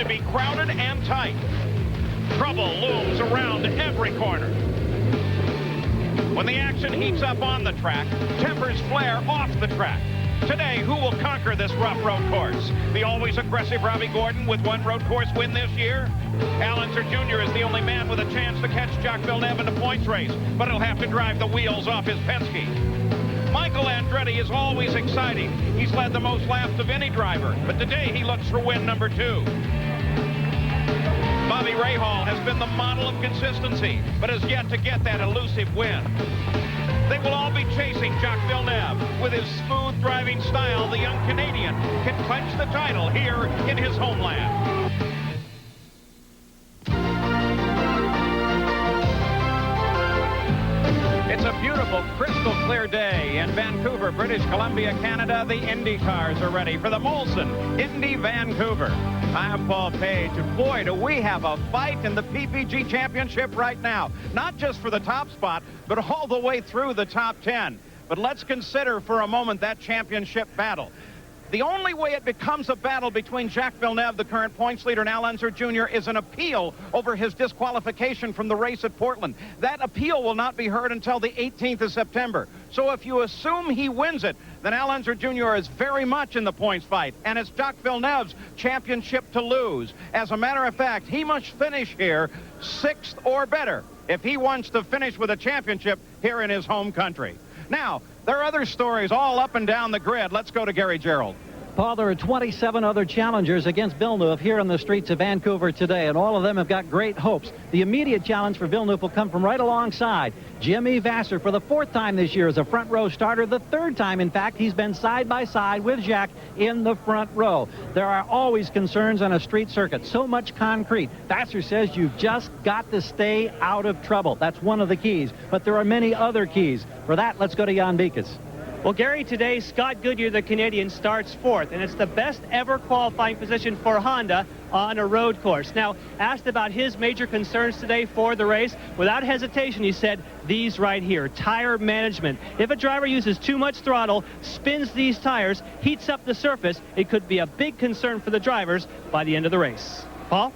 to be crowded and tight. Trouble looms around every corner. When the action heats up on the track, tempers flare off the track. Today, who will conquer this rough road course? The always aggressive Robbie Gordon with one road course win this year? Al Unser Jr. is the only man with a chance to catch Jacques Villeneuve in a points race, but he'll have to drive the wheels off his Penske. Michael Andretti is always exciting. He's led the most laps of any driver, but today he looks for win number 2. Bobby Rahal has been the model of consistency, but has yet to get that elusive win. They will all be chasing Jacques Villeneuve. With his smooth driving style, the young Canadian can clinch the title here in his homeland. It's a beautiful, crystal clear day in Vancouver, British Columbia, Canada. The Indy cars are ready for the Molson Indy Vancouver. I'm Paul Page, and boy, do we have a fight in the PPG Championship right now. Not just for the top spot, but all the way through the top 10. But let's consider for a moment that championship battle. The only way it becomes a battle between Jacques Villeneuve, the current points leader, and Al Unser Jr. is an appeal over his disqualification from the race at Portland. That appeal will not be heard until the 18th of September. So if you assume he wins it, then Al Unser Jr. is very much in the points fight, and it's Jacques Villeneuve's championship to lose. As a matter of fact, he must finish here 6th or better if he wants to finish with a championship here in his home country. Now, there are other stories all up and down the grid. Let's go to Gary Gerald. Paul, there are 27 other challengers against Villeneuve here on the streets of Vancouver today, and all of them have got great hopes. The immediate challenge for Villeneuve will come from right alongside Jimmy Vasser for the 4th time this year as a front row starter. The 3rd time, in fact, he's been side by side with Jacques in the front row. There are always concerns on a street circuit. So much concrete. Vasser says you've just got to stay out of trouble. That's one of the keys, but there are many other keys. For that, let's go to Jan Beekes. Well, Gary, today Scott Goodyear, the Canadian, starts 4th, and it's the best ever qualifying position for Honda on a road course. Now, asked about his major concerns today for the race, without hesitation, he said these right here: tire management. If a driver uses too much throttle, spins these tires, heats up the surface, it could be a big concern for the drivers by the end of the race. Paul?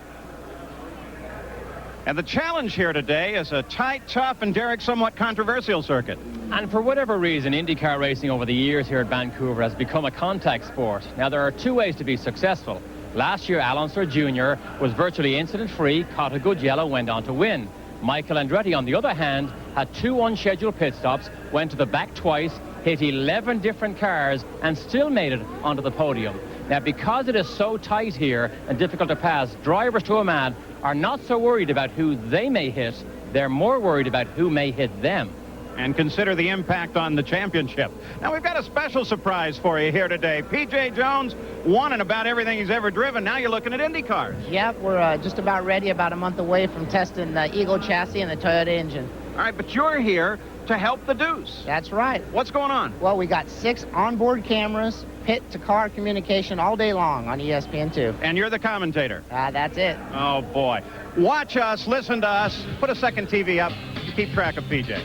And the challenge here today is a tight, tough, and Derek, somewhat controversial circuit. And for whatever reason, IndyCar racing over the years here at Vancouver has become a contact sport. Now, there are 2 ways to be successful. Last year, Al Unser Jr. was virtually incident-free, caught a good yellow, went on to win. Michael Andretti, on the other hand, had 2 unscheduled pit stops, went to the back twice, hit 11 different cars, and still made it onto the podium. Now, because it is so tight here and difficult to pass, drivers to a man are not so worried about who they may hit. They're more worried about who may hit them. And consider the impact on the championship. Now, we've got a special surprise for you here today. P.J. Jones won in about everything he's ever driven. Now you're looking at Indy cars. Yep, we're just about ready, about a month away from testing the Eagle chassis and the Toyota engine. All right, but you're here to help the Deuce. That's right. What's going on? Well, we got 6 onboard cameras, pit-to-car communication all day long on ESPN2. And you're the commentator. That's it. Oh, boy. Watch us, listen to us, put a second TV up to keep track of PJ.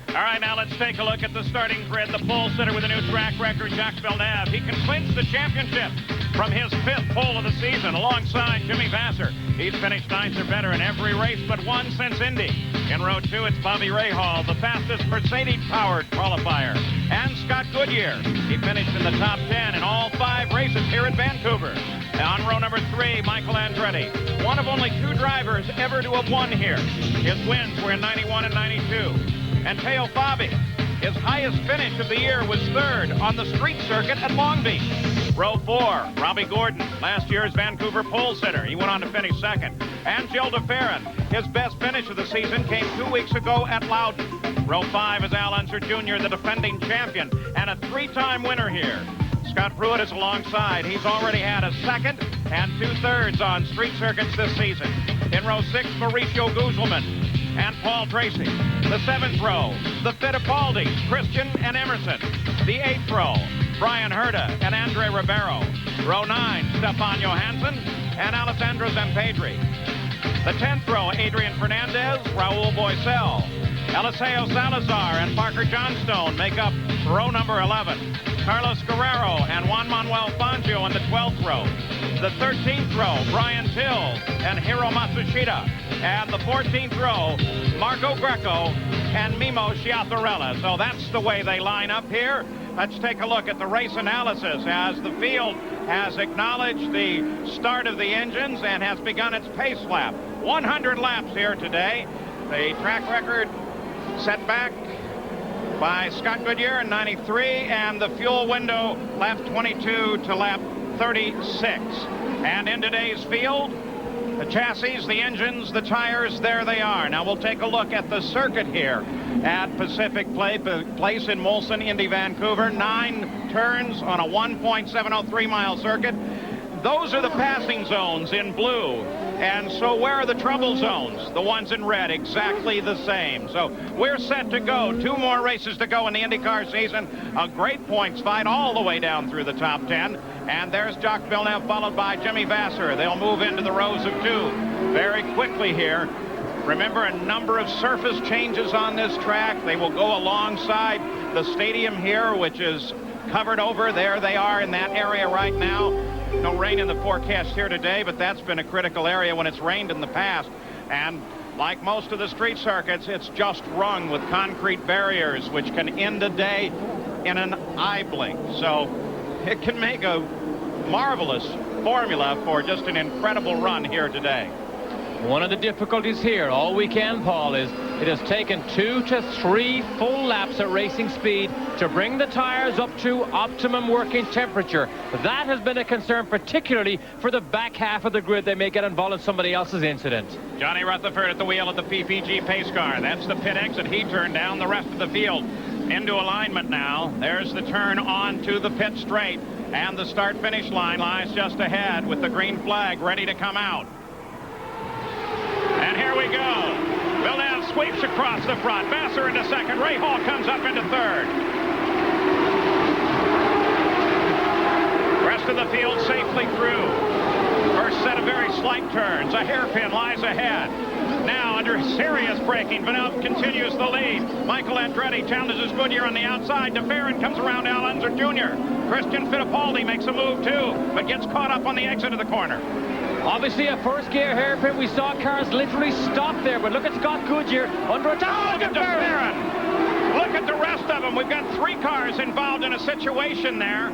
All right, now let's take a look at the starting grid. The pole sitter with a new track record, Jacques Villeneuve. He can clinch the championship from his 5th pole of the season alongside Jimmy Vasser. He's finished 9th or better in every race but one since Indy. In row 2, it's Bobby Rahal, the fastest Mercedes-powered qualifier. And Scott Goodyear. He finished in the top 10 in all 5 races here at Vancouver. On row number 3, Michael Andretti, one of only 2 drivers ever to have won here. His wins were in 91 and 92. And Teo Fabi, his highest finish of the year was 3rd on the street circuit at Long Beach. Row 4, Robbie Gordon, last year's Vancouver pole sitter. He went on to finish 2nd. And Gilles de Ferran, his best finish of the season came 2 weeks ago at Loudon. Row 5 is Al Unser Jr., the defending champion, and a 3-time winner here. Scott Pruitt is alongside. He's already had a 2nd and 2/3 on street circuits this season. In row 6, Mauricio Guzman and Paul Tracy. The 7th row, the Fittipaldi, Christian and Emerson. The 8th row, Brian Herta and Andre Ribeiro. Row 9, Stefan Johansson and Alessandro Zampedri. The 10th row, Adrian Fernandez, Raul Boisel. Eliseo Salazar and Parker Johnstone make up row number 11. Carlos Guerrero and Juan Manuel Fangio in the 12th row. The 13th row, Brian Till and Hiro Matsushita. And the 14th row, Marco Greco and Mimo Chiatarella. So that's the way they line up here. Let's take a look at the race analysis as the field has acknowledged the start of the engines and has begun its pace lap. 100 laps here today. The track record set back by Scott Goodyear in 93, and the fuel window lap 22 to lap 36. And in today's field, the chassis, the engines, the tires, there they are. Now we'll take a look at the circuit here at Pacific Place in Molson, Indy, Vancouver. 9 turns on a 1.703 mile circuit. Those are the passing zones in blue. And so where are the trouble zones? The ones in red, exactly the same. So we're set to go. 2 more races to go in the IndyCar season. A great points fight all the way down through the top 10. And there's Jacques Villeneuve followed by Jimmy Vasser. They'll move into the rows of 2 very quickly here. Remember, a number of surface changes on this track. They will go alongside the stadium here, which is covered over. There they are in that area right now. No rain in the forecast here today, but that's been a critical area when it's rained in the past. And like most of the street circuits, it's just rung with concrete barriers, which can end a day in an eye blink. So it can make a marvelous formula for just an incredible run here today. One of the difficulties here all weekend, Paul, is it has taken 2 to 3 full laps at racing speed to bring the tires up to optimum working temperature. That has been a concern, particularly for the back half of the grid. They may get involved in somebody else's incident. Johnny Rutherford at the wheel of the PPG pace car. That's the pit exit. He turned down. The rest of the field into alignment now. There's the turn on to the pit straight. And the start-finish line lies just ahead with the green flag ready to come out. And here we go. Villeneuve sweeps across the front. Vasser into second. Ray Hall comes up into third. Rest of the field safely through. First set of very slight turns. A hairpin lies ahead. Now under serious braking, Villeneuve continues the lead. Michael Andretti challenges Goodyear on the outside. DeFerrin comes around Al Unser Jr. Christian Fittipaldi makes a move too, but gets caught up on the exit of the corner. Obviously a first gear hairpin. We saw cars literally stop there, but look at Scott Goodyear under attack. Look at DeFerrin. Look at the rest of them. We've got 3 cars involved in a situation there.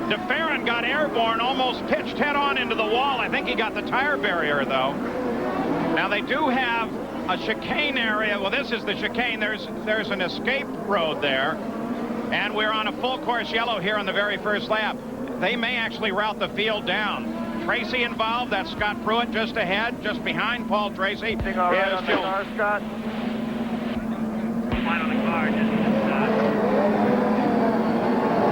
DeFerrin got airborne, almost pitched head-on into the wall. I think he got the tire barrier, though. Now, they do have a chicane area. Well, this is the chicane. There's an escape road there. And we're on a full course yellow here on the very first lap. They may actually route the field down. Tracy involved. That's Scott Pruitt just ahead, just behind Paul Tracy. Everything all right on the car, Scott? Fine on the car.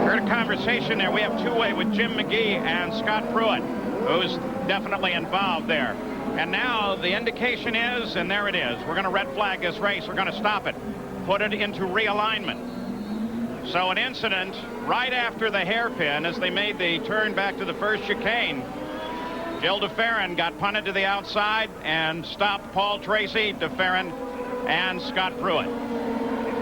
Heard a conversation there. We have 2-way with Jim McGee and Scott Pruitt, who's definitely involved there. And now the indication is, and there it is, we're going to red flag this race. We're going to stop it, put it into realignment. So an incident right after the hairpin as they made the turn back to the first chicane. Gil DeFerrin got punted to the outside and stopped Paul Tracy, DeFerrin, and Scott Pruitt.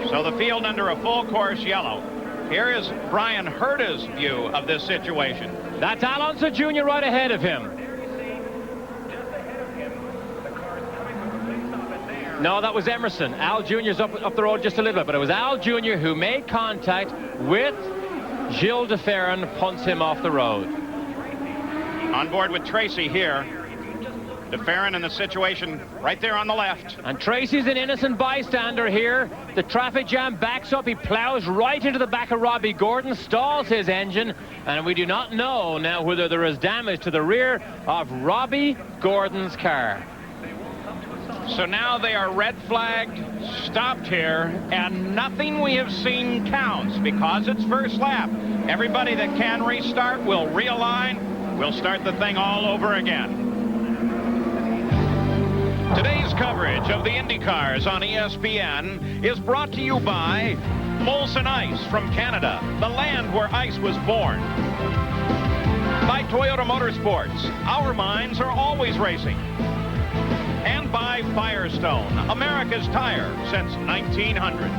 So the field under a full course yellow. Here is Brian Herta's view of this situation. That's Al Unser Jr. right ahead of him. No, that was Emerson. Al Jr.'s up the road just a little bit, but it was Al Jr. who made contact with Gilles DeFerrin, punts him off the road. On board with Tracy here. DeFerrin in the situation right there on the left. And Tracy's an innocent bystander here. The traffic jam backs up. He plows right into the back of Robbie Gordon, stalls his engine, and we do not know now whether there is damage to the rear of Robbie Gordon's car. So now they are red flagged, stopped here, and nothing we have seen counts because it's first lap. Everybody that can restart will realign. We'll start the thing all over again. Today's coverage of the IndyCars on ESPN is brought to you by Molson Ice from Canada, the land where ice was born. By Toyota Motorsports, our minds are always racing. And by Firestone, America's tire since 1900.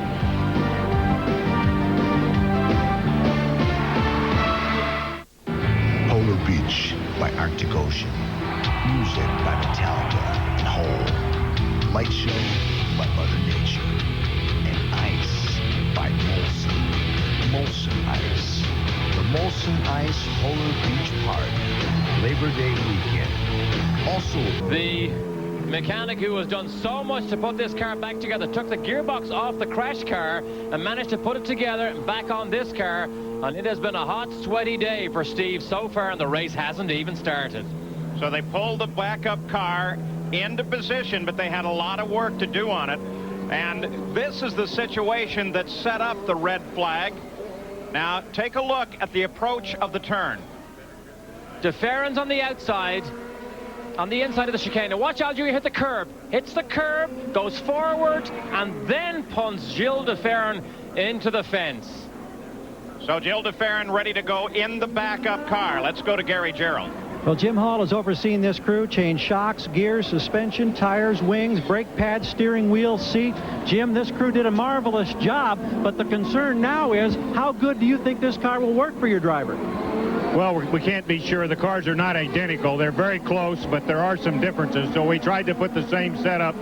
nice Polar Beach Park, Labor Day weekend. Also, the mechanic who has done so much to put this car back together took the gearbox off the crash car and managed to put it together back on this car, and it has been a hot, sweaty day for Steve so far, and the race hasn't even started. So they pulled the backup car into position, but they had a lot of work to do on it. And this is the situation that set up the red flag. Now, take a look at the approach of the turn. De Ferran's on the outside, on the inside of the chicane. Now watch Algeria hit the curb. Hits the curb, goes forward, and then punts Gilles de Ferran into the fence. So Gilles de Ferran ready to go in the backup car. Let's go to Gary Gerald. Well, Jim Hall has overseen this crew, changed shocks, gears, suspension, tires, wings, brake pads, steering wheel, seat. Jim, this crew did a marvelous job, but the concern now is, how good do you think this car will work for your driver? Well, we can't be sure. The cars are not identical. They're very close, but there are some differences. So we tried to put the same setup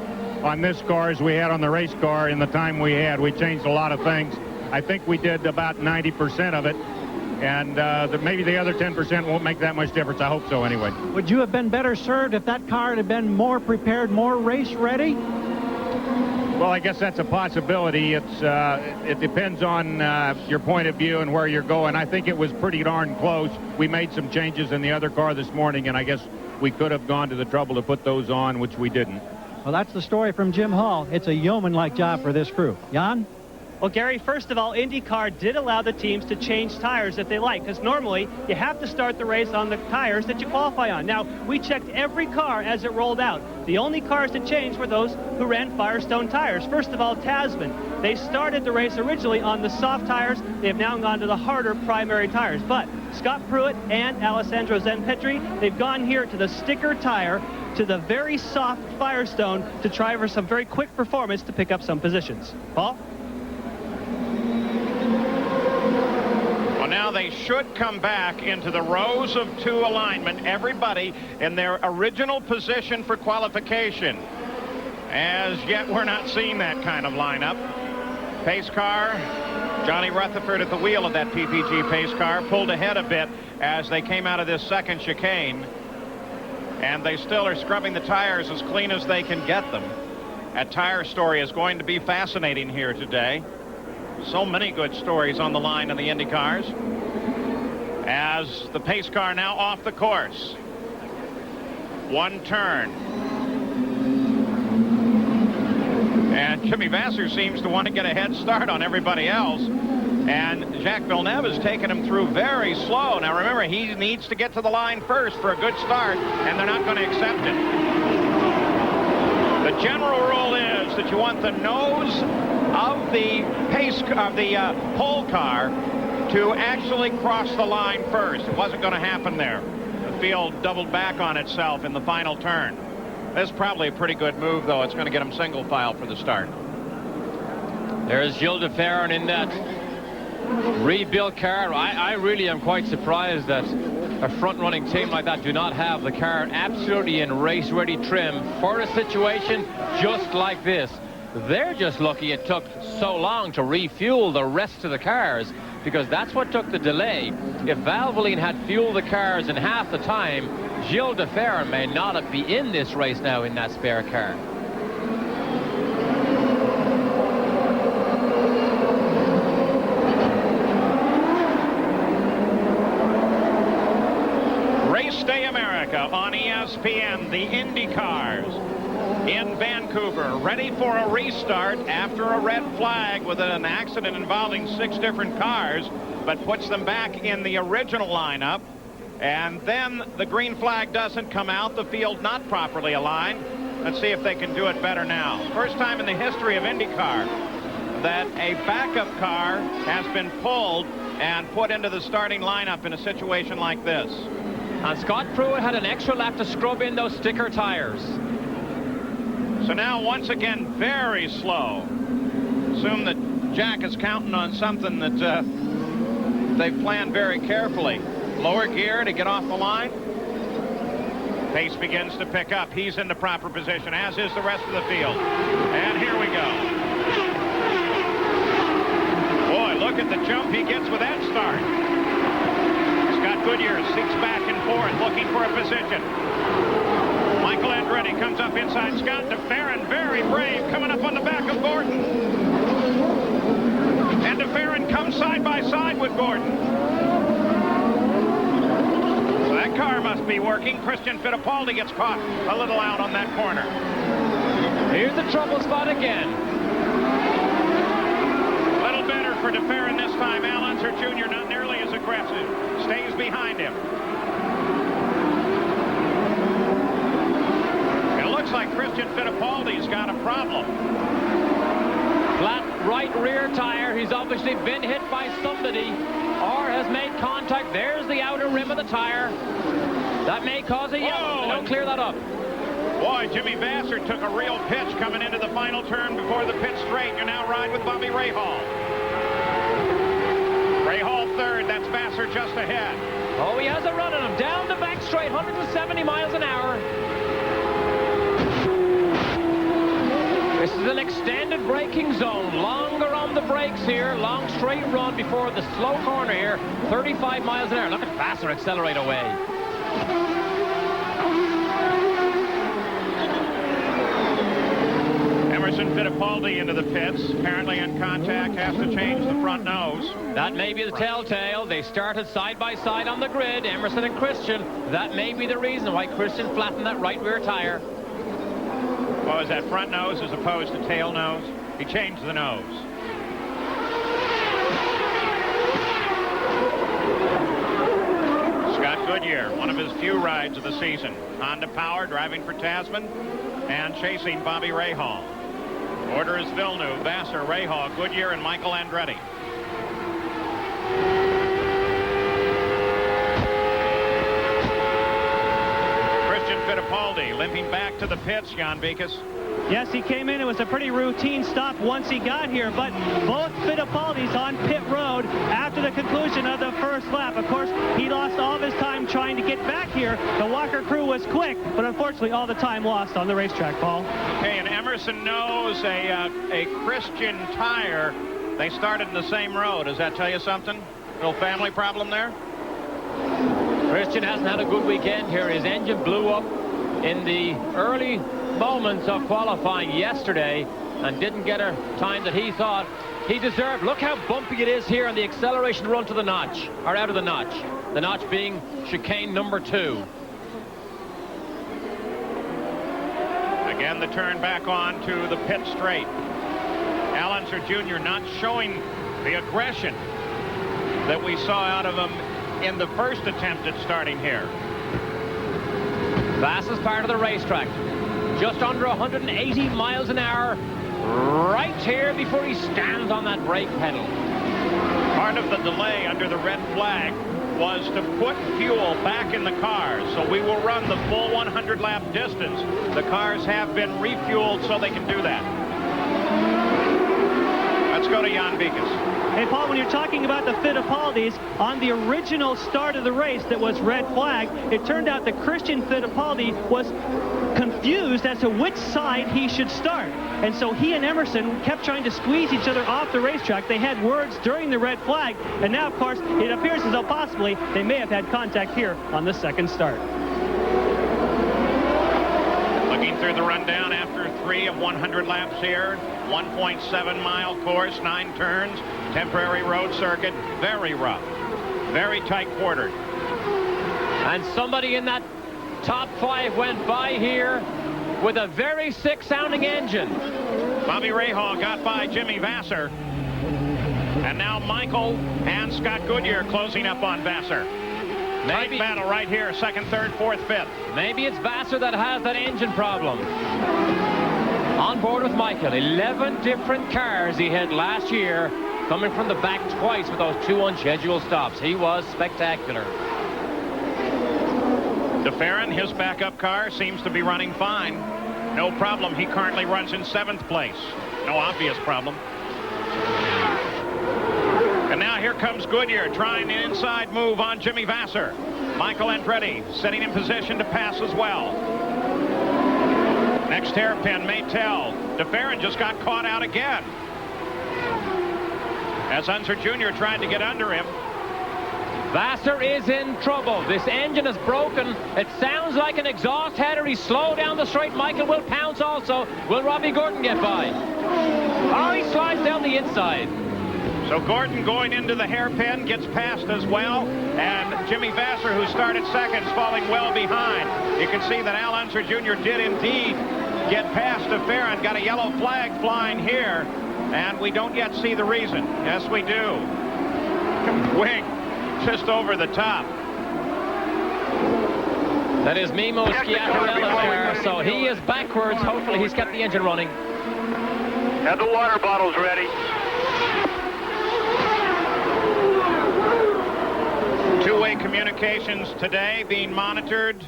on this car as we had on the race car in the time we had. We changed a lot of things. I think we did about 90% of it. And maybe the other 10% won't make that much difference. I hope so anyway. Would you have been better served if that car had been more prepared, more race ready? Well, I guess that's a possibility. It depends on your point of view and where you're going. I think it was pretty darn close. We made some changes in the other car this morning, and I guess we could have gone to the trouble to put those on, which we didn't. Well, that's the story from Jim Hall. It's a yeoman-like job for this crew. Jan? Well, Gary, first of all, IndyCar did allow the teams to change tires if they like, because normally you have to start the race on the tires that you qualify on. Now, we checked every car as it rolled out. The only cars that changed were those who ran Firestone tires. First of all, Tasman. They started the race originally on the soft tires. They have now gone to the harder primary tires. But Scott Pruitt and Alessandro Zenpetri, they've gone here to the sticker tire, to the very soft Firestone, to try for some very quick performance to pick up some positions. Paul? Now they should come back into the rows of two alignment, everybody in their original position for qualification. As yet, we're not seeing that kind of lineup. Pace car, Johnny Rutherford at the wheel of that PPG pace car, pulled ahead a bit as they came out of this second chicane. And they still are scrubbing the tires as clean as they can get them. That tire story is going to be fascinating here today. So many good stories on the line in the Indy cars. As the pace car now off the course. One turn. And Jimmy Vasser seems to want to get a head start on everybody else. And Jacques Villeneuve has taken him through very slow. Now remember, he needs to get to the line first for a good start, and they're not going to accept it. The general rule is that you want the nose of the pole car to actually cross the line first. It wasn't going to happen there. The field doubled back on itself in the final turn. This is probably a pretty good move, though. It's going to get him single file for the start. There's Gilles de Ferran in that rebuilt car. I really am quite surprised that a front-running team like that do not have the car absolutely in race-ready trim for a situation just like this. They're just lucky it took so long to refuel the rest of the cars, because that's what took the delay. If Valvoline had fueled the cars in half the time, Gilles de Ferran may not be in this race now in that spare car. Race Day America on ESPN, the Indy cars in Vancouver, ready for a restart after a red flag with an accident involving 6 different cars, but puts them back in the original lineup. And then the green flag doesn't come out, the field not properly aligned. Let's see if they can do it better now. First time in the history of IndyCar that a backup car has been pulled and put into the starting lineup in a situation like this. And Scott Pruitt had an extra lap to scrub in those sticker tires. So now, once again, very slow. Assume that Jack is counting on something that they've planned very carefully. Lower gear to get off the line. Pace begins to pick up. He's in the proper position, as is the rest of the field. And here we go. Boy, look at the jump he gets with that start. Scott Goodyear seeks back and forth, looking for a position. Michael Andretti comes up inside Scott DeFerrin, very brave, coming up on the back of Gordon. And DeFerrin comes side by side with Gordon. So that car must be working. Christian Fittipaldi gets caught a little out on that corner. Here's the trouble spot again. A little better for DeFerrin this time. Al Unser Jr. not nearly as aggressive. Stays behind him. It looks like Christian Fittipaldi's got a problem. Flat right rear tire. He's obviously been hit by somebody or has made contact. There's the outer rim of the tire. That may cause a yellow. They don't clear that up. Boy, Jimmy Vassar took a real pitch coming into the final turn before the pit straight. You now ride with Bobby Rahal. Rahal third. That's Vassar just ahead. Oh, he has a run on him. Down the back straight, 170 miles an hour. This is an extended braking zone. Longer on the brakes here. Long straight run before the slow corner here. 35 miles an hour. Look at Vassar accelerate away. Emerson Fittipaldi into the pits. Apparently in contact. Has to change the front nose. That may be the telltale. They started side by side on the grid, Emerson and Christian. That may be the reason why Christian flattened that right rear tire. What was that, front nose as opposed to tail nose? He changed the nose. Scott Goodyear, one of his few rides of the season. Honda Power driving for Tasman and chasing Bobby Rahal. Order is Villeneuve, Vassar, Rahal, Goodyear, and Michael Andretti. Christian Fittipaldi limping back to the pits, Jan Beekes. Yes, he came in. It was a pretty routine stop once he got here, but both Fittipaldis on pit road after the conclusion of the first lap. Of course, he lost all of his time trying to get back here. The Walker crew was quick, but unfortunately all the time lost on the racetrack, Paul. Okay, and Emerson knows a Christian tire. They started in the same road. Does that tell you something? Little family problem there? Christian hasn't had a good weekend here. His engine blew up in the early moments of qualifying yesterday and didn't get a time that he thought he deserved. Look how bumpy it is here on the acceleration run to the notch, or out of the notch. The notch being chicane number 2. Again, the turn back on to the pit straight. Al Unser Jr. not showing the aggression that we saw out of him in the first attempt at starting here. Fastest part of the racetrack. Just under 180 miles an hour right here before he stands on that brake pedal. Part of the delay under the red flag was to put fuel back in the cars, so we will run the full 100 lap distance. The cars have been refueled so they can do that. Let's go to Jan Beekes. Hey, Paul, when you're talking about the Fittipaldis, on the original start of the race that was red flag, it turned out that Christian Fittipaldi was confused as to which side he should start. And so he and Emerson kept trying to squeeze each other off the racetrack. They had words during the red flag, and now, of course, it appears as though possibly they may have had contact here on the second start. Looking through the rundown after 3 of 100 laps here. 1.7 mile course, 9 turns, temporary road circuit, very rough, very tight quartered. And somebody in that top 5 went by here with a very sick sounding engine. Bobby Rahal got by Jimmy Vassar. And now Michael and Scott Goodyear closing up on Vassar. Tight battle right here, 2nd, 3rd, 4th, 5th. Maybe it's Vassar that has that engine problem. On board with Michael, 11 different cars he had last year, coming from the back twice with those 2 unscheduled stops. He was spectacular. DeFerrin, his backup car, seems to be running fine. No problem. He currently runs in 7th place. No obvious problem. And now here comes Goodyear trying an inside move on Jimmy Vassar. Michael Andretti setting in position to pass as well. Next hairpin, Maytel. DeFerrin just got caught out again. As Unser Jr. tried to get under him. Vassar is in trouble. This engine is broken. It sounds like an exhaust header. He's slow down the straight. Michael will pounce also. Will Robbie Gordon get by? Oh, he slides down the inside. So Gordon going into the hairpin gets past as well, and Jimmy Vassar, who started second, is falling well behind. You can see that Al Unser Jr. did indeed get past a Farron, got a yellow flag flying here, and we don't yet see the reason. Yes, we do. Wing just over the top. That is Mimo Schiaparella there, so he is backwards. Hopefully he's kept the engine running. Have the water bottles ready. Two-way communications today being monitored.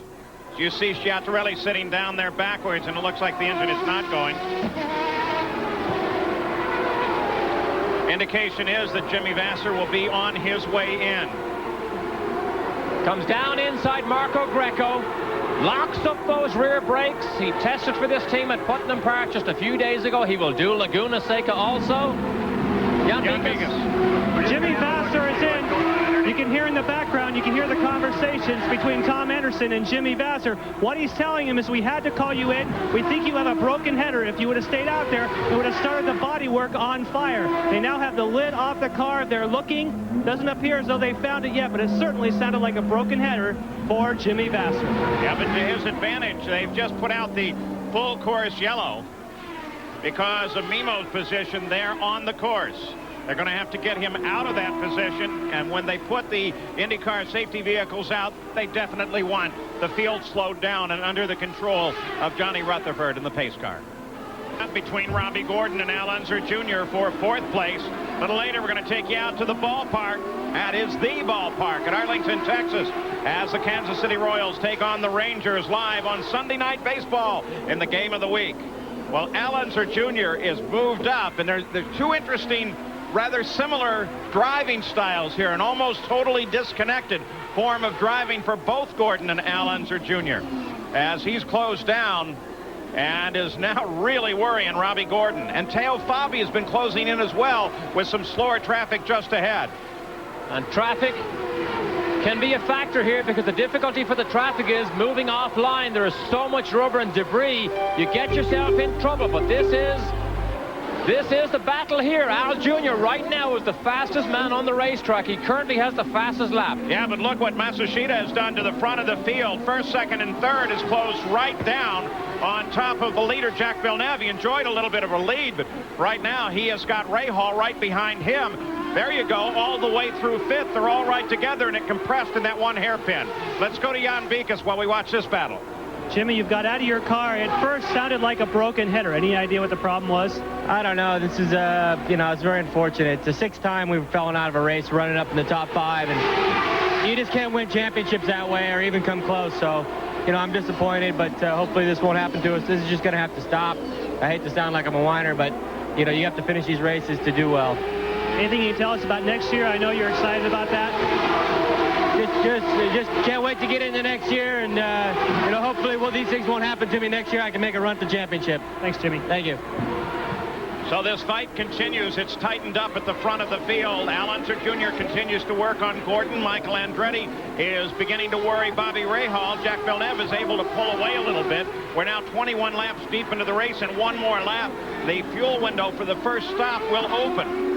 You see Schiaparelli sitting down there backwards, and it looks like the engine is not going. Indication is that Jimmy Vassar will be on his way in. Comes down inside Marco Greco. Locks up those rear brakes. He tested for this team at Putnam Park just a few days ago. He will do Laguna Seca also. Jan Bigas. Jimmy Vassar is in. You can hear in the background, you can hear the conversations between Tom Anderson and Jimmy Vassar. What he's telling him is, we had to call you in. We think you have a broken header. If you would have stayed out there, it would have started the bodywork on fire. They now have the lid off the car. They're looking. Doesn't appear as though they found it yet, but it certainly sounded like a broken header for Jimmy Vassar. Yeah, but to his advantage, they've just put out the full course yellow because of Mimo's position there on the course. They're going to have to get him out of that position, and when they put the IndyCar safety vehicles out, they definitely want the field slowed down and under the control of Johnny Rutherford in the pace car. Between Robbie Gordon and Al Unser Jr. for fourth place. A little later, we're going to take you out to the ballpark. That is the ballpark at Arlington, Texas, as the Kansas City Royals take on the Rangers live on Sunday Night Baseball in the game of the week. Well, Al Unser Jr. is moved up, and there's two interesting, rather similar driving styles here, an almost totally disconnected form of driving for both Gordon and Al Unser Jr. as he's closed down and is now really worrying Robbie Gordon. And Teo Fabi has been closing in as well with some slower traffic just ahead. And traffic can be a factor here, because the difficulty for the traffic is moving offline. There is so much rubber and debris, you get yourself in trouble. But this is the battle here. Al Jr. right now is the fastest man on the racetrack. He currently has the fastest lap. Yeah, but look what Matsushita has done to the front of the field. First, second, and third is closed right down on top of the leader, Jack Villeneuve. He enjoyed a little bit of a lead, but right now he has got Rahal right behind him. There you go, all the way through fifth. They're all right together, and it compressed in that one hairpin. Let's go to Jan Bikas while we watch this battle. Jimmy, you've got out of your car. It first sounded like a broken header. Any idea what the problem was? I don't know. This is, it's very unfortunate. It's the sixth time we've fallen out of a race running up in the top five, and you just can't win championships that way or even come close. So, I'm disappointed, but hopefully this won't happen to us. This is just going to have to stop. I hate to sound like I'm a whiner, but, you have to finish these races to do well. Anything you can tell us about next year? I know you're excited about that. Just can't wait to get into next year, and hopefully these things won't happen to me next year. I can make a run for championship. Thanks, Jimmy. Thank you. So this fight continues. It's tightened up at the front of the field. Al Unser Jr. continues to work on Gordon. Michael Andretti is beginning to worry Bobby Rahal. Jack Villeneuve is able to pull away a little bit. We're now 21 laps deep into the race, and one more lap. The fuel window for the first stop will open.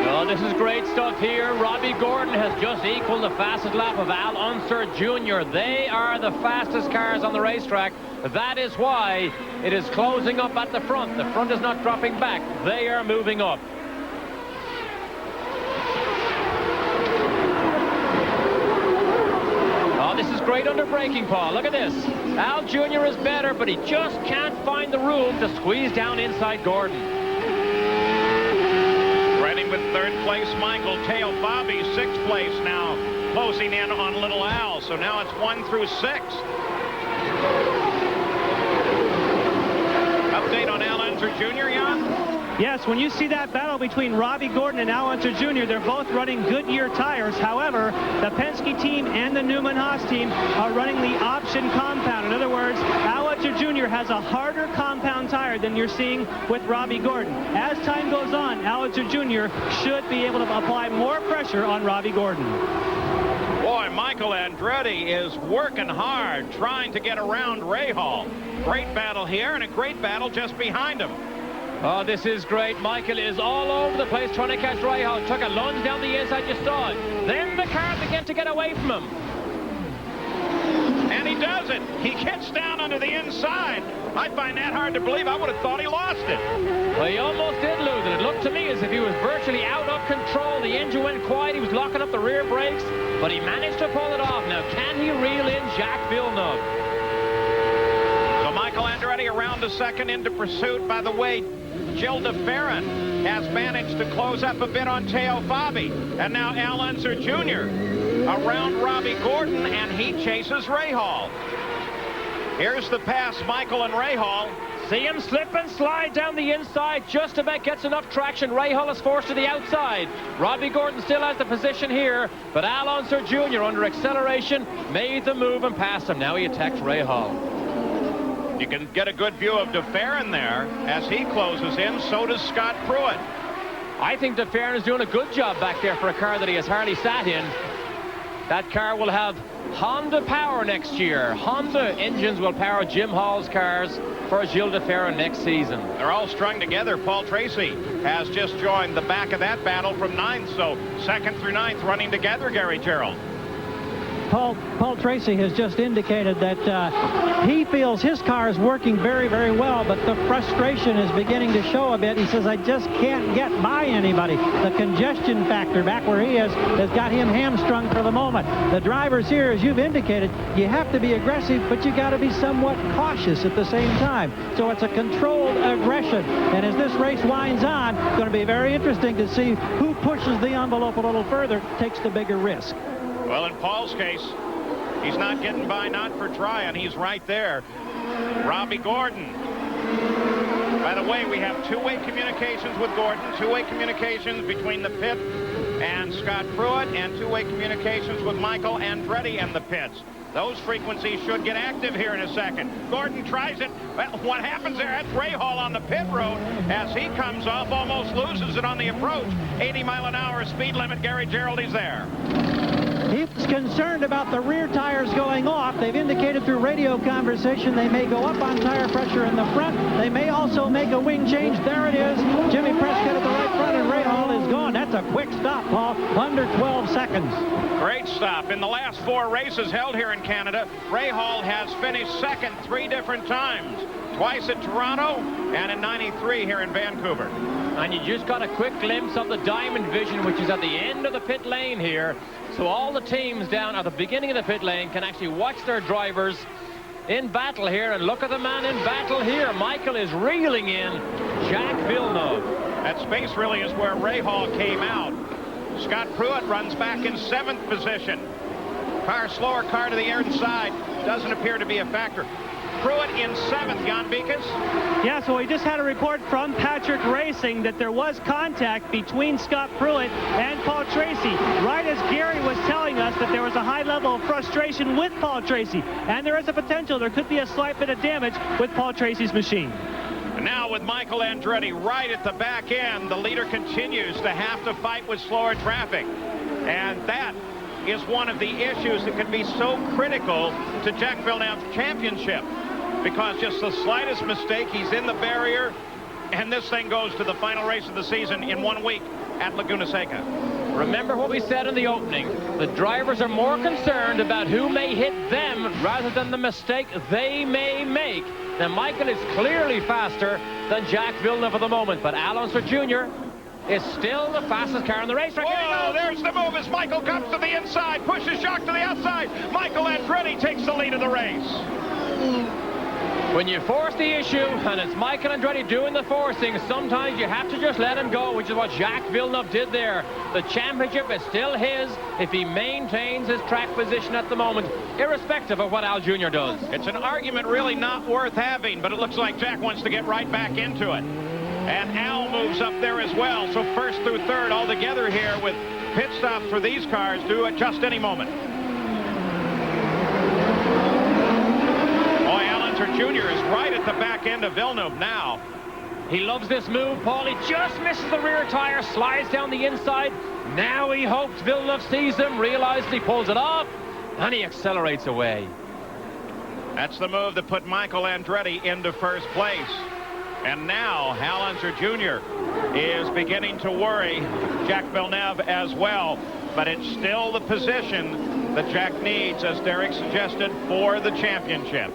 Well, this is great stuff here. Robbie Gordon has just equaled the fastest lap of Al Unser Jr. They are the fastest cars on the racetrack. That is why it is closing up at the front. The front is not dropping back. They are moving up. Oh, this is great under braking, Paul. Look at this. Al Jr. is better, but he just can't find the room to squeeze down inside Gordon. With third place, Michael. Teo Fabi, sixth place now, closing in on Little Al. So now it's 1 through 6. Update on Al Unser Jr., Jan? Yes, when you see that battle between Robbie Gordon and Al Unser Jr., they're both running Goodyear tires. However, the Penske team and the Newman-Haas team are running the option compound. In other words, Al Unser Jr. has a harder compound tire than you're seeing with Robbie Gordon. As time goes on, Al Unser Jr. should be able to apply more pressure on Robbie Gordon. Boy, Michael Andretti is working hard, trying to get around Rahal. Great battle here and a great battle just behind him. Oh, this is great. Michael is all over the place trying to catch Rahal. Took a lunge down the inside, you saw it. Then the car began to get away from him. And he does it. He gets down under the inside. I find that hard to believe. I would have thought he lost it. Well, he almost did lose it. It looked to me as if he was virtually out of control. The engine went quiet. He was locking up the rear brakes, but he managed to pull it off. Now, can he reel in Jacques Villeneuve? So Michael Andretti around to second into pursuit. By the way, Gilles de Ferran has managed to close up a bit on Teo Fabi. And now Al Unser Jr. around Robbie Gordon, and he chases Rahal. Here's the pass, Michael and Rahal. See him slip and slide down the inside, just about gets enough traction. Rahal is forced to the outside. Robbie Gordon still has the position here, but Al Unser Jr. under acceleration made the move and passed him. Now he attacks Rahal. You can get a good view of de Ferran there as he closes in. So does Scott Pruitt. I think de Ferran is doing a good job back there for a car that he has hardly sat in. That car will have Honda power next year. Honda engines will power Jim Hall's cars for Gilles de Ferran next season. They're all strung together. Paul Tracy has just joined the back of that battle from 9th. So 2nd through 9th running together, Gary Gerald. Paul Tracy has just indicated that he feels his car is working very, very well, but the frustration is beginning to show a bit. He says, I just can't get by anybody. The congestion factor back where he is has got him hamstrung for the moment. The drivers here, as you've indicated, you have to be aggressive, but you got to be somewhat cautious at the same time. So it's a controlled aggression. And as this race winds on, it's going to be very interesting to see who pushes the envelope a little further, takes the bigger risk. Well, in Paul's case, he's not getting by, not for trying. He's right there. Robbie Gordon. By the way, we have two-way communications with Gordon, two-way communications between the pit and Scott Pruitt, and two-way communications with Michael Andretti and the pits. Those frequencies should get active here in a second. Gordon tries it. Well, what happens there? That's Rahal on the pit road as he comes off, almost loses it on the approach. 80-mile-an-hour speed limit. Gary Gerald is there. He's concerned about the rear tires going off. They've indicated through radio conversation they may go up on tire pressure in the front. They may also make a wing change. There it is. Jimmy Prescott at the right front, and Rahal is gone. That's a quick stop, Paul. Under 12 seconds. Great stop. In the last 4 races held here in Canada, Rahal has finished second 3 different times. Twice at Toronto and in '93 here in Vancouver. And you just got a quick glimpse of the Diamond Vision, which is at the end of the pit lane here. So all the teams down at the beginning of the pit lane can actually watch their drivers in battle here. And look at the man in battle here. Michael is reeling in Jacques Villeneuve. That space really is where Rahal came out. Scott Pruitt runs back in 7th position. Slower car to the inside. Doesn't appear to be a factor. Pruitt in 7th, Jan Beekes. Yeah, so we just had a report from Patrick Racing that there was contact between Scott Pruitt and Paul Tracy. Right as Gary was telling us that there was a high level of frustration with Paul Tracy. And there is a potential there could be a slight bit of damage with Paul Tracy's machine. And now with Michael Andretti right at the back end, the leader continues to have to fight with slower traffic. And that is one of the issues that can be so critical to Jacques Villeneuve's championship. Because just the slightest mistake, he's in the barrier, and this thing goes to the final race of the season in 1 week at Laguna Seca. Remember what we said in the opening. The drivers are more concerned about who may hit them rather than the mistake they may make. Now, Michael is clearly faster than Jacques Villeneuve at the moment, but Al Unser Jr. is still the fastest car in the race. Whoa, there's the move as Michael comes to the inside, pushes Jacques to the outside. Michael Andretti takes the lead of the race. When you force the issue, and it's Michael Andretti doing the forcing, sometimes you have to just let him go, which is what Jacques Villeneuve did there. The championship is still his if he maintains his track position at the moment, irrespective of what Al Jr. does. It's an argument really not worth having, but it looks like Jack wants to get right back into it. And Al moves up there as well. So first through third all together here with pit stops for these cars due at just any moment. Boy, Al Unser Jr. is right at the back end of Villeneuve now. He loves this move, Paul. He just misses the rear tire, slides down the inside. Now he hopes Villeneuve sees him, realizes he pulls it off, and he accelerates away. That's the move that put Michael Andretti into first place. And now Al Unser Jr. is beginning to worry Jacques Villeneuve as well. But it's still the position that Jack needs, as Derek suggested, for the championship.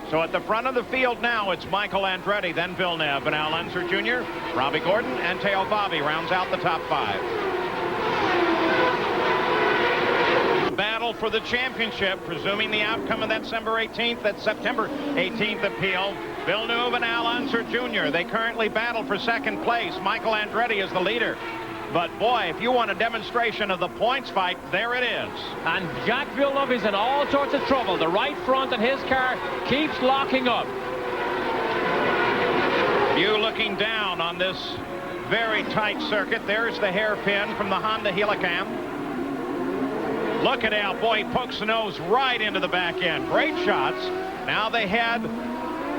So at the front of the field now, it's Michael Andretti, then Villeneuve, and Al Unser Jr., Robbie Gordon, and Teo Fabi rounds out the top 5. Battle for the championship, presuming the outcome of that September 18th appeal. Villeneuve and Al Unser Jr., they currently battle for second place. Michael Andretti is the leader. But boy, if you want a demonstration of the points fight, there it is. And Jacques Villeneuve is in all sorts of trouble. The right front of his car keeps locking up. You looking down on this very tight circuit. There's the hairpin from the Honda Helicam. Look at Al. Boy, he pokes the nose right into the back end. Great shots. Now they head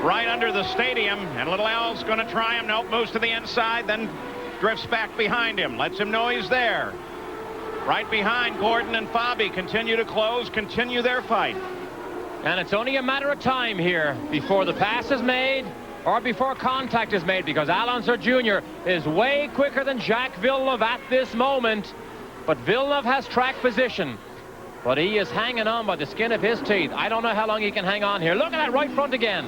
right under the stadium, and little Al's going to try him. Nope, moves to the inside, then drifts back behind him. Lets him know he's there. Right behind, Gordon and Fabi continue to close, continue their fight. And it's only a matter of time here before the pass is made or before contact is made, because Al Unser Jr. is way quicker than Jacques Villeneuve at this moment. But Villeneuve has track position. But he is hanging on by the skin of his teeth. I don't know how long he can hang on here. Look at that right front again.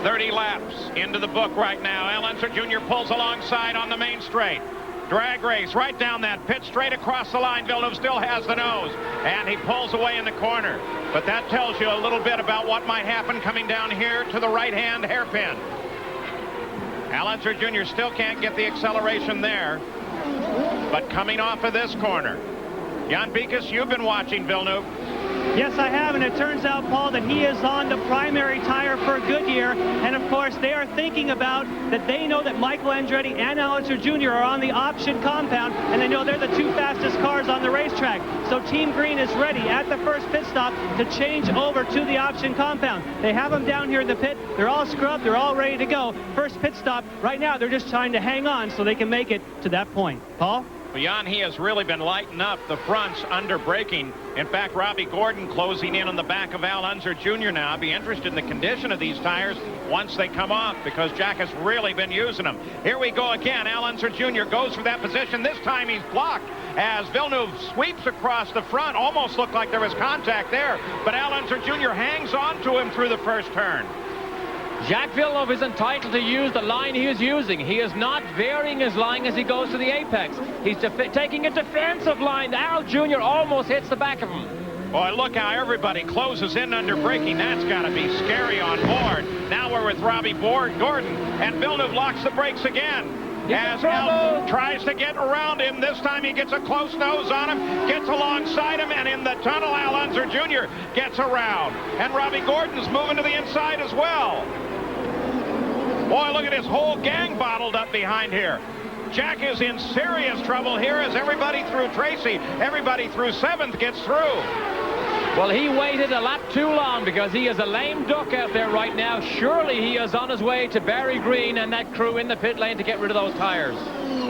30 laps into the book right now. Al Unser Jr. pulls alongside on the main straight. Drag race right down that pit straight across the line. Villeneuve still has the nose, and he pulls away in the corner. But that tells you a little bit about what might happen coming down here to the right-hand hairpin. Al Unser Jr. still can't get the acceleration there, but coming off of this corner. Jan Bikus, you've been watching Villeneuve. Yes, I have, and it turns out, Paul, that he is on the primary tire for Goodyear, and of course they are thinking about that. They know that Michael Andretti and Al Unser Jr. are on the option compound, and they know they're the two fastest cars on the racetrack. So Team Green is ready at the first pit stop to change over to the option compound. They have them down here in the pit. They're all scrubbed. They're all ready to go. First pit stop. Right now, they're just trying to hang on so they can make it to that point. Paul? Well, Jan, he has really been lighting up the fronts under braking. In fact, Robbie Gordon closing in on the back of Al Unser Jr. now. I'd be interested in the condition of these tires once they come off, because Jack has really been using them. Here we go again. Al Unser Jr. goes for that position. This time he's blocked as Villeneuve sweeps across the front. Almost looked like there was contact there, but Al Unser Jr. hangs on to him through the first turn. Jacques Villeneuve is entitled to use the line he is using. He is not varying his line as he goes to the apex. He's taking a defensive line. Al Jr. almost hits the back of him. Boy, look how everybody closes in under braking. That's got to be scary on board. Now we're with Robbie Gordon, and Villeneuve locks the brakes again. As Al tries to get around him. This time he gets a close nose on him, gets alongside him, and in the tunnel, Al Unser Jr. gets around. And Robbie Gordon's moving to the inside as well. Boy, look at his whole gang bottled up behind here. Jack is in serious trouble here as everybody through Tracy, everybody through 7th gets through. Well, he waited a lap too long because he is a lame duck out there right now. Surely he is on his way to Barry Green and that crew in the pit lane to get rid of those tires.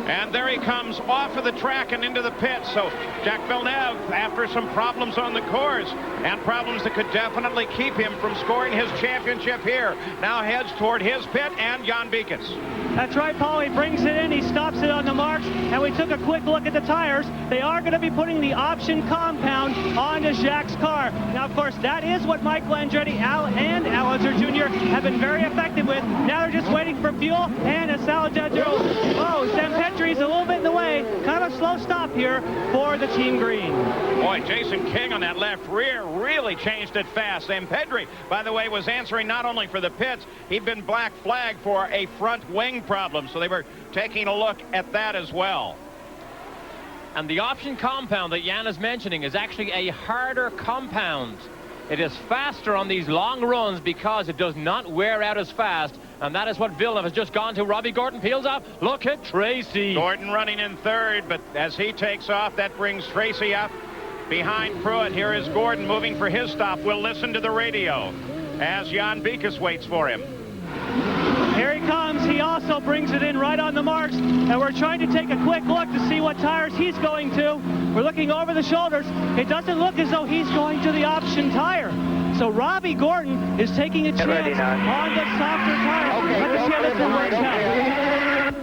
And there he comes off of the track and into the pit. So Jacques Villeneuve, after some problems on the course and problems that could definitely keep him from scoring his championship here, now heads toward his pit and Jan Bikus. That's right, Paul. He brings it in. He stops it on the marks. And we took a quick look at the tires. They are going to be putting the option compound onto Jacques' car. Now, of course, that is what Michael Andretti, Al Unser Jr. have been very effective with. Now they're just waiting for fuel. And a Sam Petrie's a little bit in the way. Kind of a slow stop here for the Team Green. Boy, Jason King on that left rear really changed it fast. Sam Pedri, by the way, was answering not only for the pits, he'd been black flagged for a front wing problem. So they were taking a look at that as well. And the option compound that Jan is mentioning is actually a harder compound. It is faster on these long runs because it does not wear out as fast. And that is what Villeneuve has just gone to. Robbie Gordon peels up. Look at Tracy. Gordon running in third, but as he takes off, that brings Tracy up behind Pruitt. Here is Gordon moving for his stop. We'll listen to the radio as Jan Beekes waits for him. Here he comes. He also brings it in right on the marks. And we're trying to take a quick look to see what tires he's going to. We're looking over the shoulders. It doesn't look as though he's going to the option tire. So Robbie Gordon is taking a chance on the softer tire. Okay, let's hear this in works out.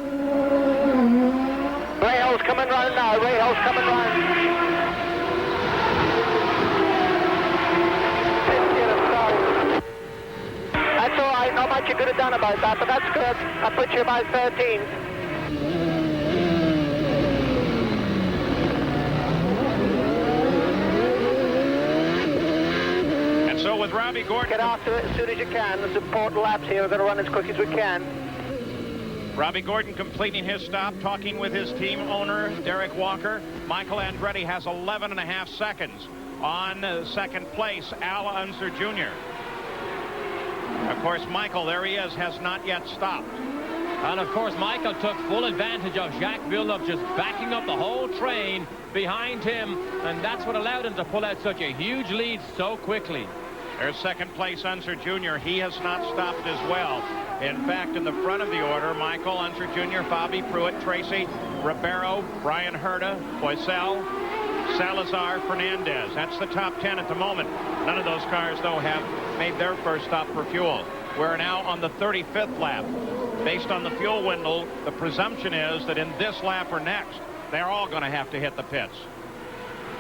Rahal's coming round now. Rahal's coming round. That's all right. Not much you could have done about that, but that's good. That puts you about 13. And so with Robbie Gordon... Get after it as soon as you can. There's important laps here. We're going to run as quick as we can. Robbie Gordon completing his stop, talking with his team owner, Derek Walker. Michael Andretti has 11.5 seconds on second place, Al Unser Jr. Of course, Michael, there he is, has not yet stopped. And of course, Michael took full advantage of Jacques Villeneuve just backing up the whole train behind him, and that's what allowed him to pull out such a huge lead so quickly. There's second place Unser Jr. He has not stopped as well. In fact, in the front of the order, Michael, Unser Jr., Bobby Pruitt, Tracy, Ribeiro, Brian Herta, Boisel, Salazar, Fernandez. That's the top 10 at the moment. None of those cars, though, have made their first stop for fuel. We're now on the 35th lap. Based on the fuel window, the presumption is that in this lap or next, they're all going to have to hit the pits.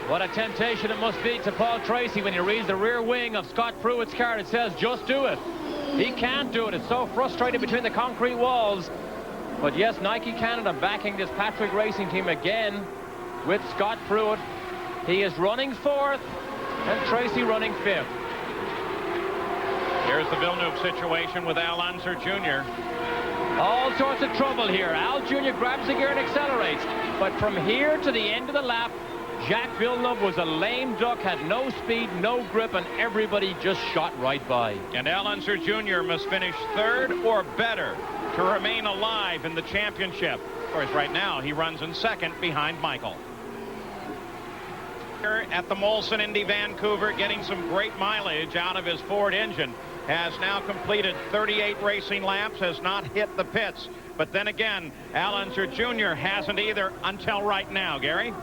What a temptation it must be to Paul Tracy when he reads the rear wing of Scott Pruitt's car. It says, just do it. He can't do it. It's so frustrating between the concrete walls. But yes, Nike Canada backing this Patrick Racing team again with Scott Pruitt. He is running fourth and Tracy running fifth. Here's the Villeneuve situation with Al Unser Jr. All sorts of trouble here. Al Jr. grabs the gear and accelerates. But from here to the end of the lap, Jacques Villeneuve was a lame duck, had no speed, no grip, and everybody just shot right by. And Al Unser Jr. must finish third or better to remain alive in the championship. Of course, right now, he runs in second behind Michael. Here at the Molson Indy Vancouver, getting some great mileage out of his Ford engine, has now completed 38 racing laps, has not hit the pits. But then again, Al Unser Jr. hasn't either until right now, Gary.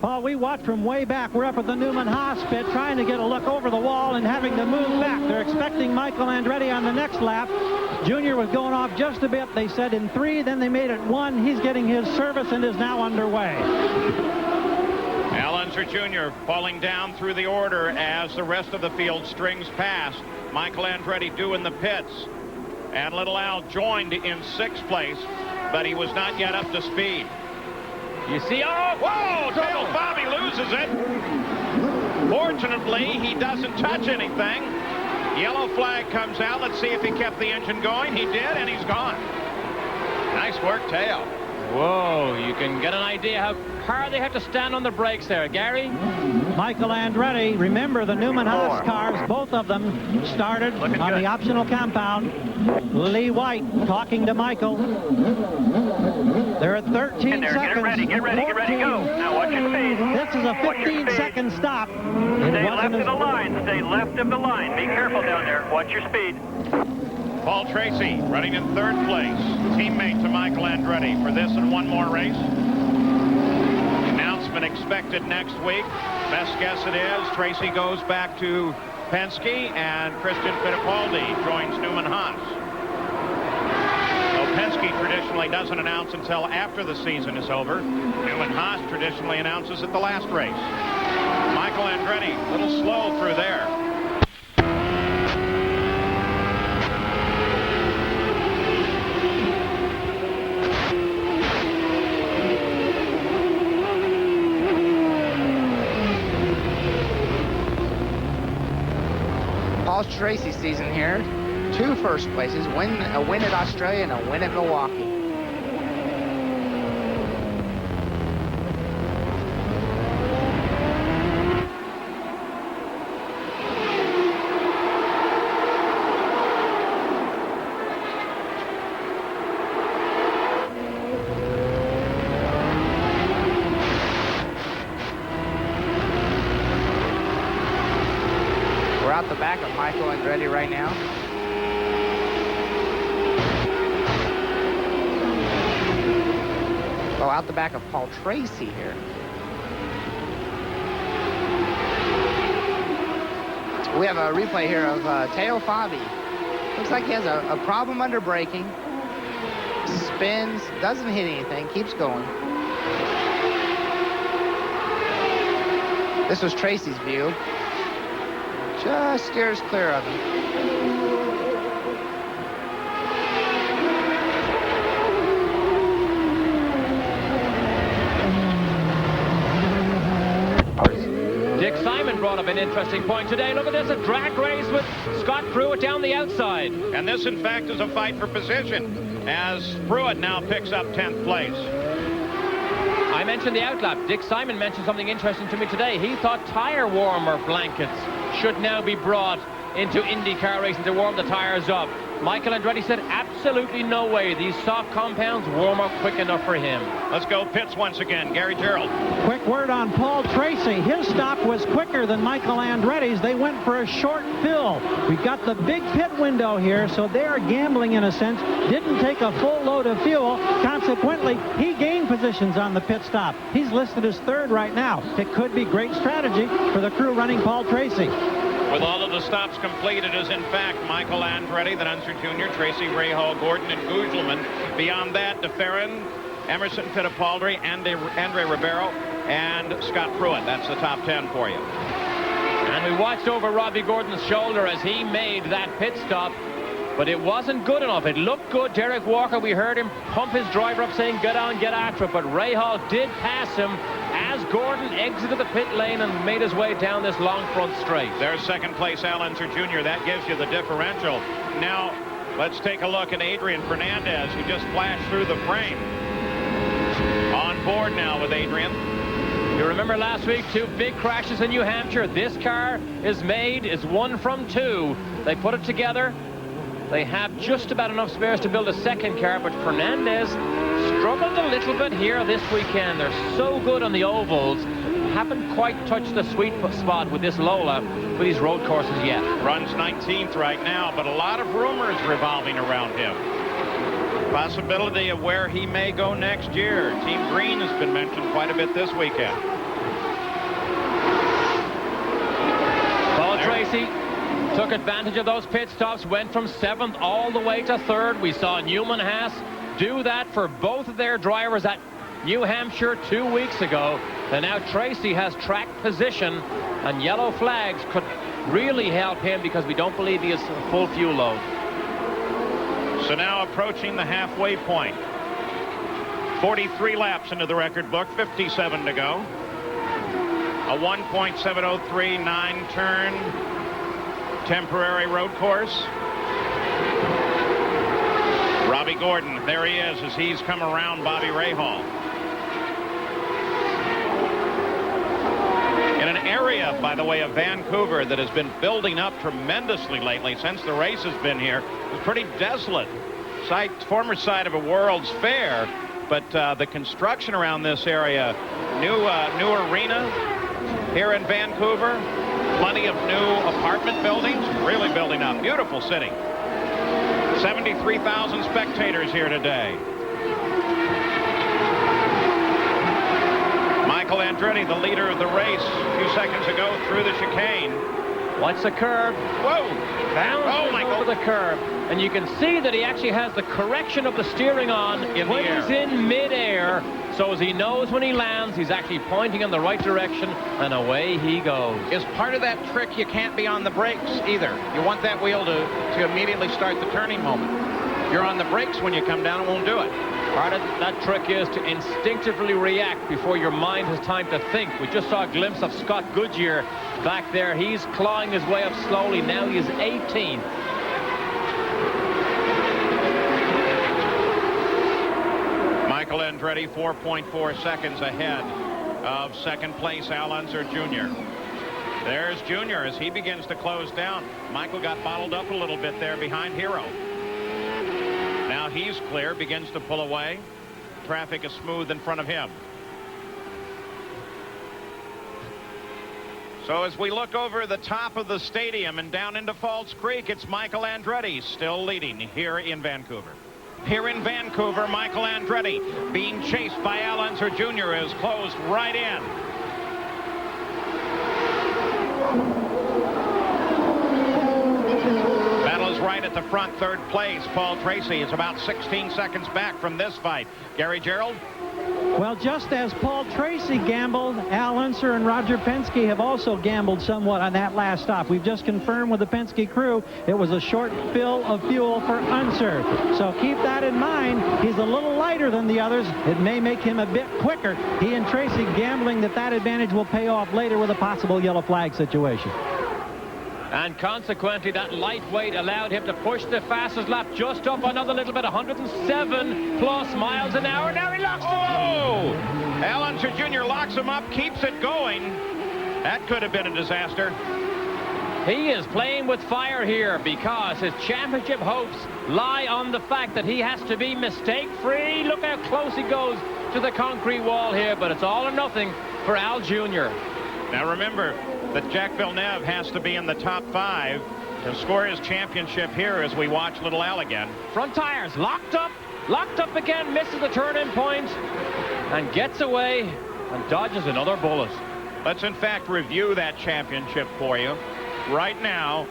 Paul, we watched from way back. We're up at the Newman Haas pit trying to get a look over the wall and having to move back. They're expecting Michael Andretti on the next lap. Junior was going off just a bit. They said in 3, then they made it 1. He's getting his service and is now underway. Al Unser Jr. falling down through the order as the rest of the field strings past. Michael Andretti due in the pits. And little Al joined in 6th place, but he was not yet up to speed. You see, oh, whoa, Dale Bobby loses it. Fortunately, he doesn't touch anything. Yellow flag comes out. Let's see if he kept the engine going. He did, and he's gone. Nice work, Tail. Whoa, you can get an idea how hard they have to stand on the brakes there, Gary. Michael Andretti, remember the Newman Haas cars, both of them started on the optional compound. Lee White talking to Michael. They're at 13 seconds. Get ready, go. Now watch your speed. This is a 15-second stop. Stay left of the line. Stay left of the line. Be careful down there. Watch your speed. Paul Tracy running in 3rd place. Teammate to Michael Andretti for this and one more race. Announcement expected next week. Best guess it is Tracy goes back to Penske and Christian Fittipaldi joins Newman Haas. So Penske traditionally doesn't announce until after the season is over. Newman Haas traditionally announces at the last race. Michael Andretti a little slow through there. Paul Tracy season here. 2 first places, a win at Australia and a win at Milwaukee. out the back of Michael Andretti right now. Oh, out the back of Paul Tracy here. We have a replay here of Teo Fabi. Looks like he has a problem under braking. Spins, doesn't hit anything, keeps going. This was Tracy's view. Just steers clear of him. Dick Simon brought up an interesting point today. Look at this, a drag race with Scott Pruitt down the outside. And this, in fact, is a fight for position, as Pruitt now picks up 10th place. I mentioned the outlap. Dick Simon mentioned something interesting to me today. He thought tire warmer blankets should now be brought into IndyCar racing to warm the tires up. Michael Andretti said absolutely no way. These soft compounds warm up quick enough for him. Let's go pits once again. Gary Gerald. Quick word on Paul Tracy. His stop was quicker than Michael Andretti's. They went for a short fill. We've got the big pit window here, so they are gambling in a sense. Didn't take a full load of fuel. Consequently, he gained positions on the pit stop. He's listed as third right now. It could be great strategy for the crew running Paul Tracy. With all of the stops complete, it is in fact Michael Andretti, then Unser Jr., Tracy, Rahal, Gordon, and Gugelman. Beyond that, DeFerrin, Emerson Fittipaldi, Andre Ribeiro, and Scott Pruitt. That's the top 10 for you. And we watched over Robbie Gordon's shoulder as he made that pit stop, but it wasn't good enough. It looked good. Derek Walker, we heard him pump his driver up saying, get on, get after it, but Rahal did pass him as Gordon exited the pit lane and made his way down this long front straight. There's second place Al Unser Jr. That gives you the differential. Now, let's take a look at Adrian Fernandez, who just flashed through the frame. On board now with Adrian. You remember last week, 2 big crashes in New Hampshire. This car is one from 2. They put it together. They have just about enough spares to build a second car, but Fernandez struggled a little bit here this weekend. They're so good on the ovals. Haven't quite touched the sweet spot with this Lola with these road courses yet. Runs 19th right now, but a lot of rumors revolving around him. Possibility of where he may go next year. Team Green has been mentioned quite a bit this weekend. Paul Tracy took advantage of those pit stops, went from 7th all the way to 3rd. We saw Newman Haas do that for both of their drivers at New Hampshire 2 weeks ago. And now Tracy has track position, and yellow flags could really help him because we don't believe he has a full fuel load. So now approaching the halfway point. 43 laps into the record book, 57 to go. A 1.703 9-turn temporary road course. Robbie Gordon, there he is as he's come around Bobby Rahal. In an area, by the way, of Vancouver that has been building up tremendously lately since the race has been here. It's pretty desolate. Former site of a World's Fair, but the construction around this area, new arena here in Vancouver. Plenty of new apartment buildings, really building up. Beautiful city. 73,000 spectators here today. Michael Andretti, the leader of the race, a few seconds ago through the chicane. Watch the curve. Whoa! Bouncing over the curve. And you can see that he actually has the correction of the steering on when he's in midair. So as he knows when he lands, he's actually pointing in the right direction, and away he goes. Is part of that trick you can't be on the brakes either. You want that wheel to immediately start the turning moment. You're on the brakes when you come down, it won't do it. Part of that trick is to instinctively react before your mind has time to think. We just saw a glimpse of Scott Goodyear back there. He's clawing his way up slowly. Now he is 18th. Michael Andretti 4.4 seconds ahead of second place Al Unser Jr. There's Junior as he begins to close down. Michael got bottled up a little bit there behind Hero. Now he's clear, begins to pull away. Traffic is smooth in front of him. So as we look over the top of the stadium and down into Falls Creek, it's Michael Andretti still leading here in Vancouver. Here in Vancouver, Michael Andretti being chased by Al Unser Jr. is closed right in. Battle is right at the front, third place. Paul Tracy is about 16 seconds back from this fight. Gary Gerald? Well, just as Paul Tracy gambled, Al Unser and Roger Penske have also gambled somewhat on that last stop. We've just confirmed with the Penske crew it was a short fill of fuel for Unser. So keep that in mind. He's a little lighter than the others. It may make him a bit quicker. He and Tracy gambling that advantage will pay off later with a possible yellow flag situation. And consequently, that lightweight allowed him to push the fastest lap just up another little bit, 107 plus miles an hour. Now he locks him up. Al Unser Jr. locks him up, keeps it going. That could have been a disaster. He is playing with fire here because his championship hopes lie on the fact that he has to be mistake-free. Look how close he goes to the concrete wall here, but it's all or nothing for Al Jr. Now remember that Jacques Villeneuve has to be in the top 5 to score his championship here as we watch Little Al again. Front tires locked up again, misses the turn-in point and gets away and dodges another bullet. Let's in fact review that championship for you. Right now,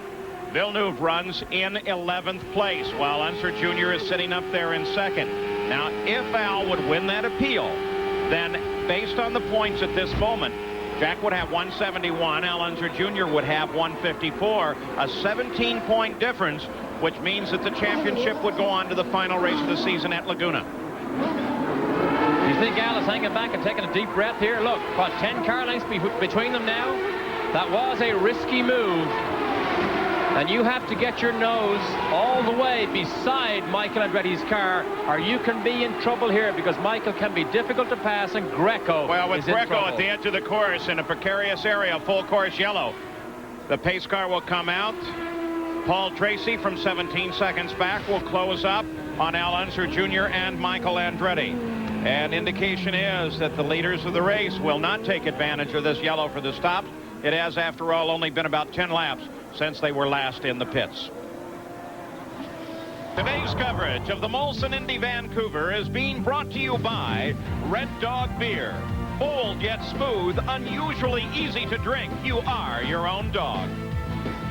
Villeneuve runs in 11th place while Unser Jr. is sitting up there in second. Now, if Al would win that appeal, then based on the points at this moment, Jack would have 171, Al Unser Jr. would have 154, a 17-point difference, which means that the championship would go on to the final race of the season at Laguna. You think Al is hanging back and taking a deep breath here? Look, about 10 car lengths between them now. That was a risky move. And you have to get your nose all the way beside Michael Andretti's car, or you can be in trouble here because Michael can be difficult to pass, and Greco Well, with is in Greco trouble. at the edge of the course in a precarious area, full course yellow. The pace car will come out. Paul Tracy from 17 seconds back will close up on Al Unser Jr. and Michael Andretti. And indication is that the leaders of the race will not take advantage of this yellow for the stop. It has, after all, only been about 10 laps since they were last in the pits. Today's coverage of the Molson Indy Vancouver is being brought to you by Red Dog Beer. Bold yet smooth, unusually easy to drink. You are your own dog.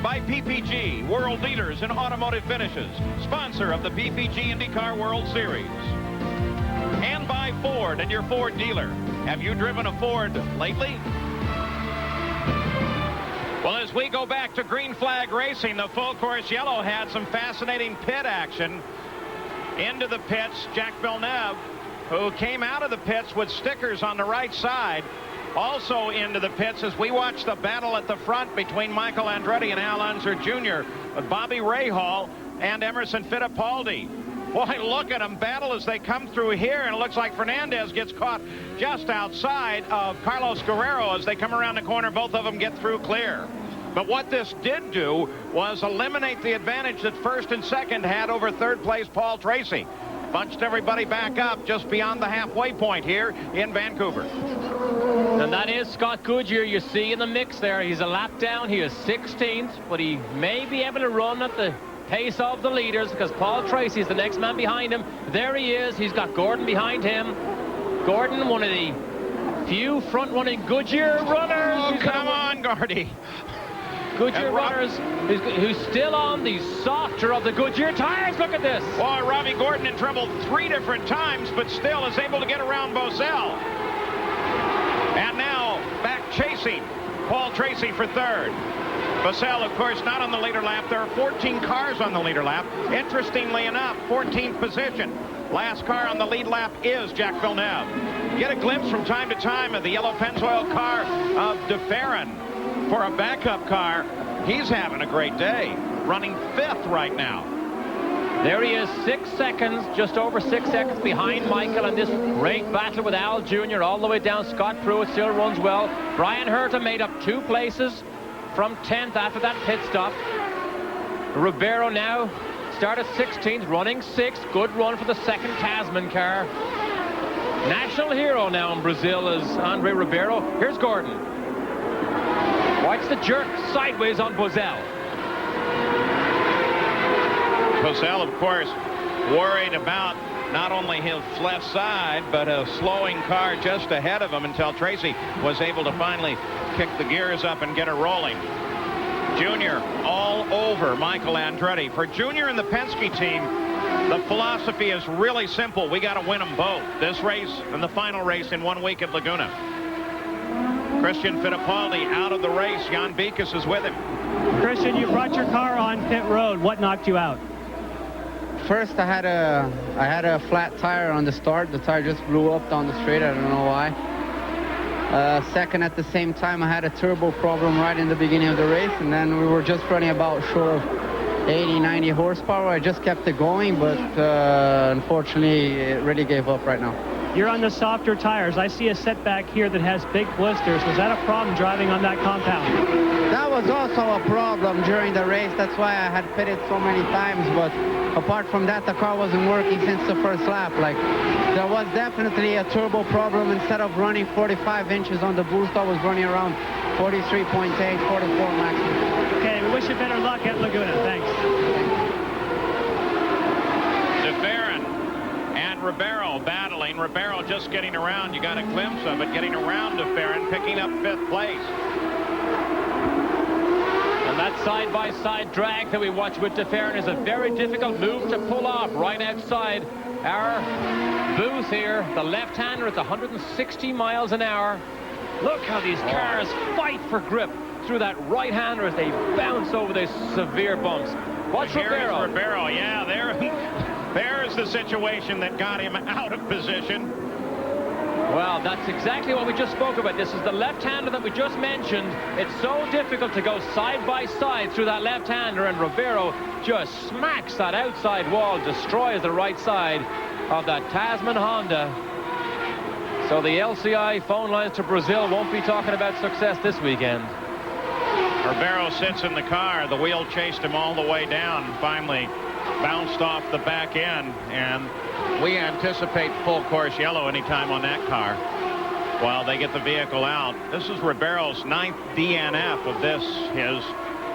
By PPG, world leaders in automotive finishes, sponsor of the PPG IndyCar World Series. And by Ford and your Ford dealer. Have you driven a Ford lately? Well, as we go back to green flag racing, the full course yellow had some fascinating pit action. Into the pits, Jacques Villeneuve, who came out of the pits with stickers on the right side, also into the pits as we watch the battle at the front between Michael Andretti and Al Unser Jr. with Bobby Rahal and Emerson Fittipaldi. Boy, look at them battle as they come through here, and it looks like Fernandez gets caught just outside of Carlos Guerrero as they come around the corner. Both of them get through clear. But what this did do was eliminate the advantage that first and second had over third place Paul Tracy. Bunched everybody back up just beyond the halfway point here in Vancouver. And that is Scott Goodyear you see in the mix there. He's a lap down. He is 16th, but he may be able to run at the pace of the leaders because Paul Tracy is the next man behind him. There he is. He's got Gordon behind him. Gordon, one of the few front-running Goodyear runners. Oh, come on, Gordy. Goodyear runners who's still on the softer of the Goodyear tires. Look at this. Well, Robbie Gordon in trouble 3 different times, but still is able to get around Bosell. And now back chasing Paul Tracy for third. Bosell, of course, not on the leader lap. There are 14 cars on the leader lap. Interestingly enough, 14th position. Last car on the lead lap is Jacques Villeneuve. Get a glimpse from time to time of the yellow Pennzoil car of DeFerrin. For a backup car, he's having a great day, running 5th right now. There he is, 6 seconds, just over 6 seconds behind Michael in this great battle with Al Jr. all the way down. Scott Pruitt still runs well. Brian Herta made up 2 places from 10th after that pit stop. Ribeiro now started 16th, running 6th. Good run for the second Tasman car. National hero now in Brazil is Andre Ribeiro. Here's Gordon. Watch the jerk sideways on Bozell. Bozell, of course, worried about not only his left side, but a slowing car just ahead of him until Tracy was able to finally kick the gears up and get her rolling. Junior all over Michael Andretti. For Junior and the Penske team, the philosophy is really simple. We got to win them both. This race and the final race in 1 week at Laguna. Christian Fittipaldi out of the race. Jan Beekes is with him. Christian, you brought your car on pit road. What knocked you out? First, I had a flat tire on the start. The tire just blew up down the straight. I don't know why. Second, at the same time, I had a turbo problem right in the beginning of the race, and then we were just running about short of 80, 90 horsepower. I just kept it going, but unfortunately, it really gave up right now. You're on the softer tires. I see a setback here that has big blisters. Was that a problem driving on that compound? That was also a problem during the race. That's why I had pitted so many times, but apart from that, the car wasn't working since the first lap. Like, there was definitely a turbo problem. Instead of running 45 inches on the boost, I was running around 43.8, 44 maximum. Okay, we wish you better luck at Laguna. Thanks. DeFerrin and Ribeiro battling. Ribeiro just getting around. You got a glimpse of it, getting around DeFerrin, picking up 5th place. And that side-by-side drag that we watch with DeFerrin is a very difficult move to pull off right outside our booth here. The left-hander is 160 miles an hour. Look how these cars fight for grip through that right-hander as they bounce over these severe bumps. Watch Ribeiro. Ribeiro, yeah, there's the situation that got him out of position. Well, that's exactly what we just spoke about. This is the left-hander that we just mentioned. It's so difficult to go side by side through that left-hander, and Ribeiro just smacks that outside wall, destroys the right side of that Tasman Honda. So the LCI phone lines to Brazil won't be talking about success this weekend. Ribeiro sits in the car. The wheel chased him all the way down, finally bounced off the back end, and we anticipate full course yellow anytime on that car while they get the vehicle out. This is Ribeiro's 9th DNF of his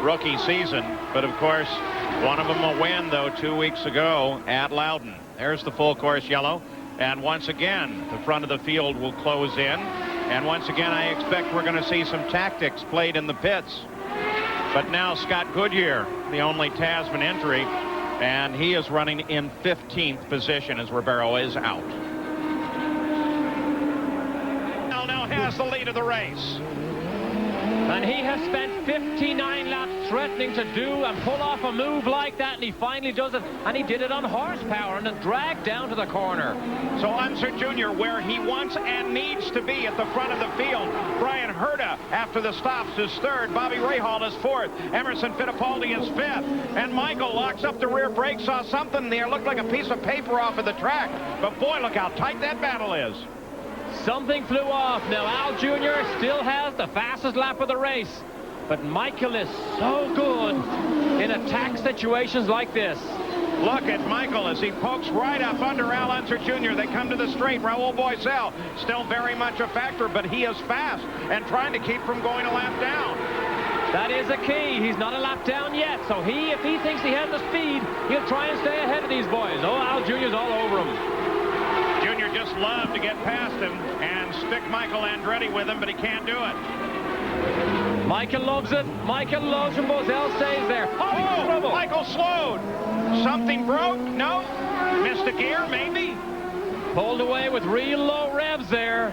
rookie season, but of course one of them a win though 2 weeks ago at Loudon. There's the full course yellow, and once again the front of the field will close in, and once again I expect we're going to see some tactics played in the pits. But now Scott Goodyear, the only Tasman entry, and he is running in 15th position as Ribeiro is out. Now has the lead of the race. And he has spent 59 laps threatening to do and pull off a move like that, and he finally does it, and he did it on horsepower and a drag down to the corner. So Unser Jr. where he wants and needs to be at the front of the field. Brian Herta after the stops is 3rd. Bobby Rahal is 4th. Emerson Fittipaldi is 5th. And Michael locks up the rear brake. Saw something there, looked like a piece of paper off of the track. But boy, look how tight that battle is. Something flew off. Now Al Jr. still has the fastest lap of the race, but Michael is so good in attack situations like this. Look at Michael as he pokes right up under Al Unser Jr. They come to the straight. Raul Boisel still very much a factor, but he is fast and trying to keep from going a lap down. That is a key. He's not a lap down yet, so if he thinks he has the speed, he'll try and stay ahead of these boys. Oh, Al Jr.'s all over him. Junior just loved to get past him and stick Michael Andretti with him, but he can't do it. Michael loves it. Michael loves when Bozell stays there. Oh, trouble. Michael slowed. Something broke? No. Missed a gear, maybe. Pulled away with real low revs there.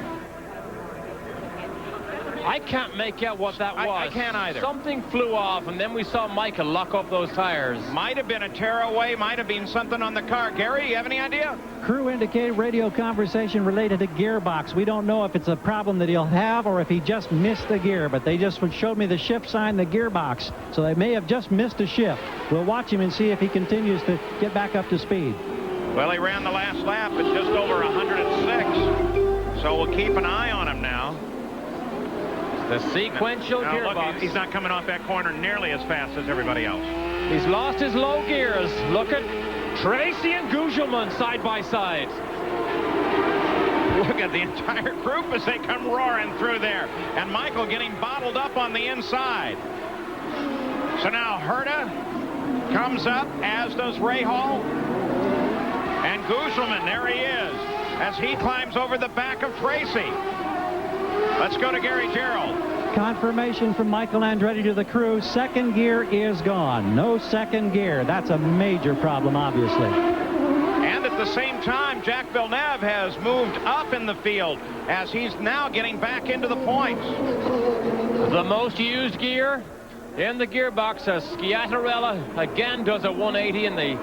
I can't make out what that was. I can't either. Something flew off, and then we saw Michael lock up those tires. Might have been a tearaway, might have been something on the car. Gary, you have any idea? Crew indicated radio conversation related to gearbox. We don't know if it's a problem that he'll have or if he just missed a gear, but they just showed me the shift sign, the gearbox. So they may have just missed a shift. We'll watch him and see if he continues to get back up to speed. Well, he ran the last lap at just over 106. So we'll keep an eye on him now. The sequential gearbox. Look, he's not coming off that corner nearly as fast as everybody else. He's lost his low gears. Look at Tracy and Gugelman side by side. Look at the entire group as they come roaring through there. And Michael getting bottled up on the inside. So now Herta comes up, as does Rahal. And Gugelman, there he is, as he climbs over the back of Tracy. Let's go to Gary Gerald. Confirmation from Michael Andretti to the crew. Second gear is gone. No second gear. That's a major problem, obviously. And at the same time, Jacques Villeneuve has moved up in the field as he's now getting back into the points. The most used gear in the gearbox as Schiattarella again does a 180 and they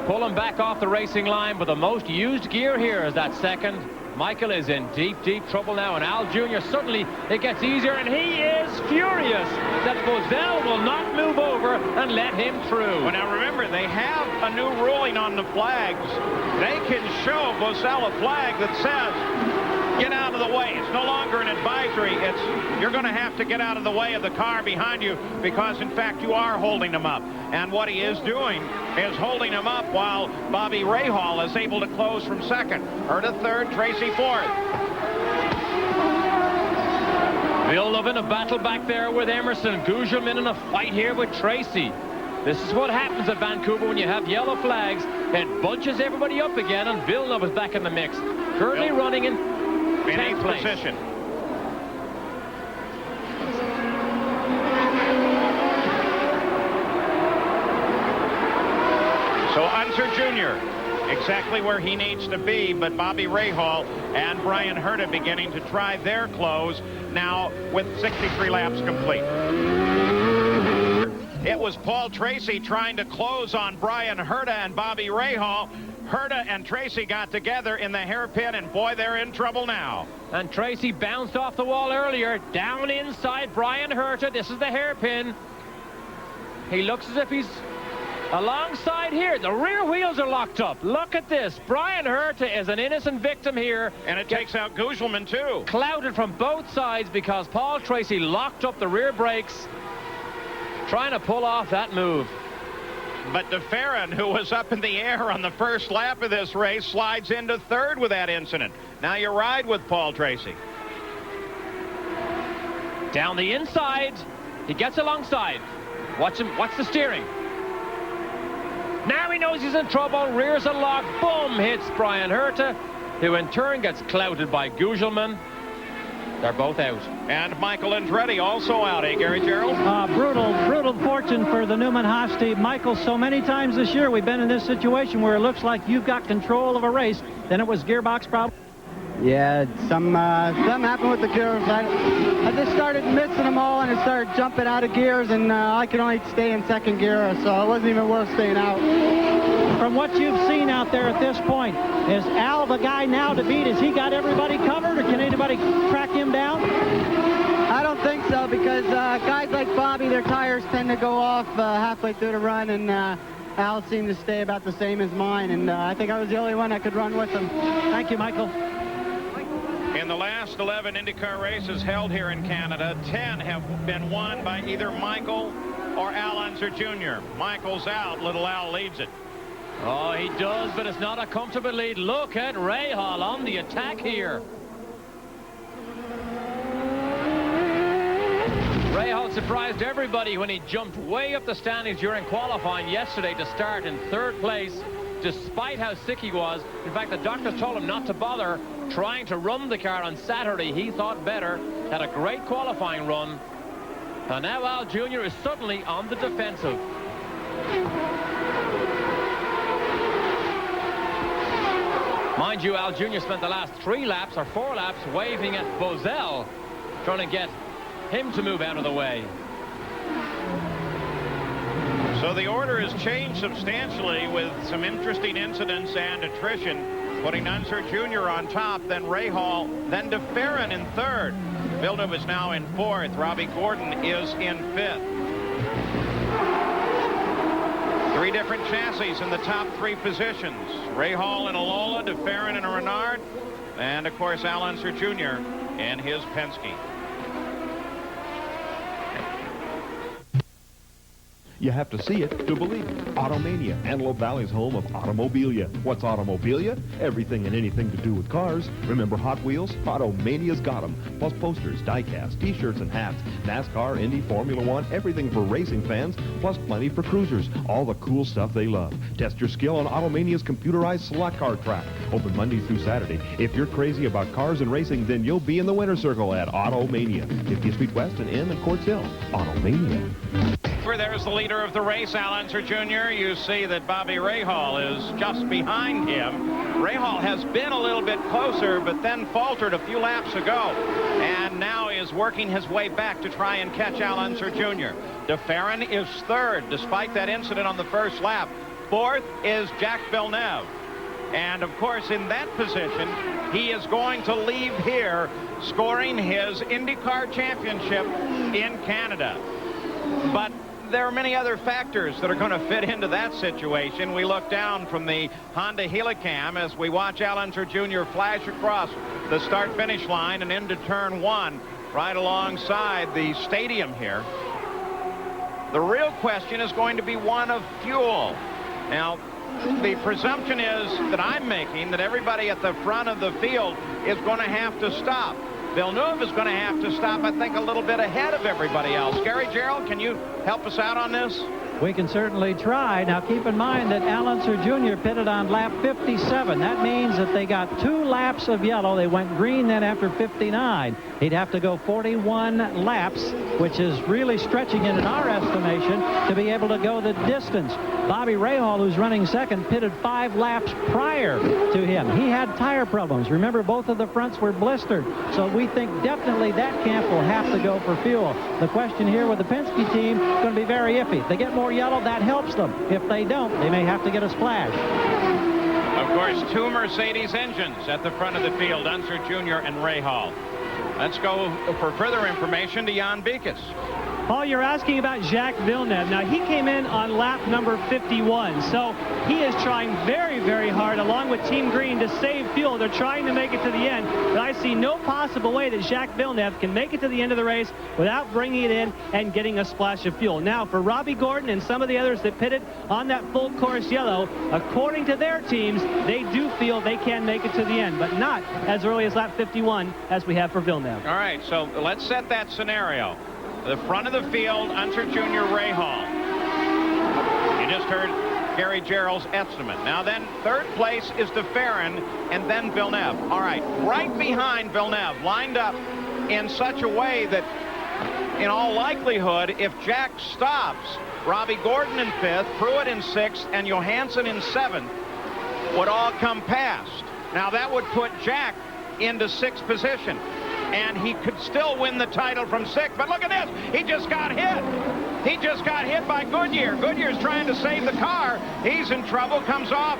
pull him back off the racing line. But the most used gear here is that second. Michael is in deep, deep trouble now, and Al Jr. suddenly it gets easier, and he is furious that Bozell will not move over and let him through. Well, now remember, they have a new ruling on the flags. They can show Bozell a flag that says, get out of the way. It's no longer an advisory. It's you're going to have to get out of the way of the car behind you because, in fact, you are holding him up. And what he is doing is holding him up while Bobby Rahal is able to close from second. Herta third, Tracy fourth. Villeneuve in a battle back there with Emerson. Gugelman in a fight here with Tracy. This is what happens at Vancouver when you have yellow flags. It bunches everybody up again, and Villeneuve is back in the mix. Currently running in 10th place. Position. So Unser Jr. exactly where he needs to be, but Bobby Rahal and Brian Herta beginning to try their close now with 63 laps complete. It was Paul Tracy trying to close on Brian Herta and Bobby Rahal. Herta and Tracy got together in the hairpin, and boy, they're in trouble now. And Tracy bounced off the wall earlier, down inside Brian Herta. This is the hairpin. He looks as if he's alongside here. The rear wheels are locked up. Look at this. Brian Herta is an innocent victim here. And it takes out Gugelman, too. Clouded from both sides because Paul Tracy locked up the rear brakes, trying to pull off that move. But de Ferran, who was up in the air on the first lap of this race, slides into third with that incident. Now you ride with Paul Tracy. Down the inside. He gets alongside. Watch him. Watch the steering. Now he knows he's in trouble. Rears a lock. Boom! Hits Brian Herta, who in turn gets clouted by Gugelman. They're both out. And Michael Andretti also out, eh, Gary Gerald? Brutal fortune for the Newman Haas team. Michael, so many times this year we've been in this situation where it looks like you've got control of a race, then it was gearbox problem. Yeah, some happened with the gears. I just started missing them all, and it started jumping out of gears, and I could only stay in second gear, so it wasn't even worth staying out. From what you've seen out there at this point, is Al the guy now to beat? Has he got everybody covered, or can anybody track him down? I don't think so, because guys like Bobby, their tires tend to go off halfway through the run, and Al seemed to stay about the same as mine, and I think I was the only one that could run with him. Thank you, Michael. In the last 11 IndyCar races held here in Canada, 10 have been won by either Michael or Al Unser Jr. Michael's out. Little Al leads it. Oh, he does, but it's not a comfortable lead. Look at Rahal on the attack here. Rahal surprised everybody when he jumped way up the standings during qualifying yesterday to start in third place, despite how sick he was. In fact, the doctors told him not to bother trying to run the car on Saturday. He thought better, had a great qualifying run, and now Al Jr. is suddenly on the defensive. Mind you, Al Jr. spent the last 3 laps or 4 laps waving at Bozell, trying to get him to move out of the way. So the order has changed substantially with some interesting incidents and attrition, putting Unser Jr. on top, then Rahal, then de Ferran in third. Villeneuve is now in fourth. Robbie Gordon is in fifth. 3 different chassis in the top 3 positions. Rahal in a Lola, de Ferran in a Renard, and of course Al Unser Jr. in his Penske. You have to see it to believe it. Automania, Antelope Valley's home of automobilia. What's automobilia? Everything and anything to do with cars. Remember Hot Wheels? Automania's got them. Plus posters, die-cast, T-shirts and hats, NASCAR, Indy, Formula One, everything for racing fans, plus plenty for cruisers. All the cool stuff they love. Test your skill on Automania's computerized slot car track. Open Monday through Saturday. If you're crazy about cars and racing, then you'll be in the winner's circle at Automania. 50th Street West and M and Quartz Hill. Automania. There's the leader of the race, Al Unser Jr. You see that Bobby Rahal is just behind him. Rahal has been a little bit closer, but then faltered a few laps ago, and now is working his way back to try and catch Al Unser Jr. DeFerrin is third, despite that incident on the first lap. Fourth is Jack Villeneuve. And, of course, in that position, he is going to leave here scoring his IndyCar championship in Canada. But there are many other factors that are going to fit into that situation. We look down from the Honda Helicam as we watch Al Unser Jr. flash across the start-finish line and into turn one right alongside the stadium here. The real question is going to be one of fuel. Now, the presumption is that I'm making that everybody at the front of the field is going to have to stop. Villeneuve is going to have to stop, I think, a little bit ahead of everybody else. Gary Gerald, can you help us out on this? We can certainly try. Now, keep in mind that Al Unser Jr. pitted on lap 57. That means that they got 2 laps of yellow. They went green then after 59. He'd have to go 41 laps, which is really stretching it in our estimation to be able to go the distance. Bobby Rahal, who's running second, pitted 5 laps prior to him. He had tire problems. Remember, both of the fronts were blistered. So we think definitely that camp will have to go for fuel. The question here with the Penske team is going to be very iffy. If they get more yellow, that helps them. If they don't, they may have to get a splash. Of course, 2 Mercedes engines at the front of the field, Unser Jr. and Rahal. Let's go for further information to Jan Beekes. Paul, you're asking about Jacques Villeneuve. Now, he came in on lap number 51, so he is trying very, very hard, along with Team Green, to save fuel. They're trying to make it to the end, but I see no possible way that Jacques Villeneuve can make it to the end of the race without bringing it in and getting a splash of fuel. Now, for Robbie Gordon and some of the others that pitted on that full course yellow, according to their teams, they do feel they can make it to the end, but not as early as lap 51 as we have for Villeneuve. All right, so let's set that scenario. The front of the field, Unser Jr., Rahal. You just heard Gary Gerald's estimate. Now then, third place is DeFerrin and then Villeneuve. All right, right behind Villeneuve, lined up in such a way that, in all likelihood, if Jack stops, Robbie Gordon in 5th, Pruitt in 6th, and Johansson in 7th would all come past. Now that would put Jack into 6th position. And he could still win the title from 6th. But look at this. He just got hit. He just got hit by Goodyear. Goodyear's trying to save the car. He's in trouble, comes off.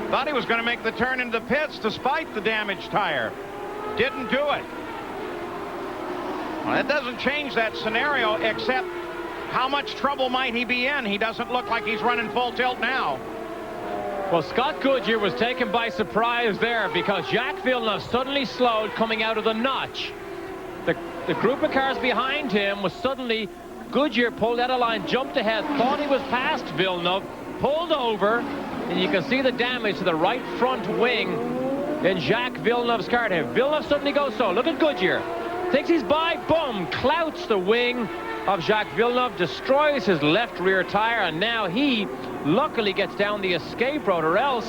Thought he was going to make the turn into the pits despite the damaged tire. Didn't do it. Well, that doesn't change that scenario, except how much trouble might he be in? He doesn't look like he's running full tilt now. Well, Scott Goodyear was taken by surprise there because Jacques Villeneuve suddenly slowed coming out of the notch. The group of cars behind him was suddenly, Goodyear pulled out of line, jumped ahead, thought he was past Villeneuve, pulled over, and you can see the damage to the right front wing in Jacques Villeneuve's car. Villeneuve suddenly goes slow. Look at Goodyear. Thinks he's by, boom, clouts the wing of Jacques Villeneuve, destroys his left rear tire, and now he luckily gets down the escape road, or else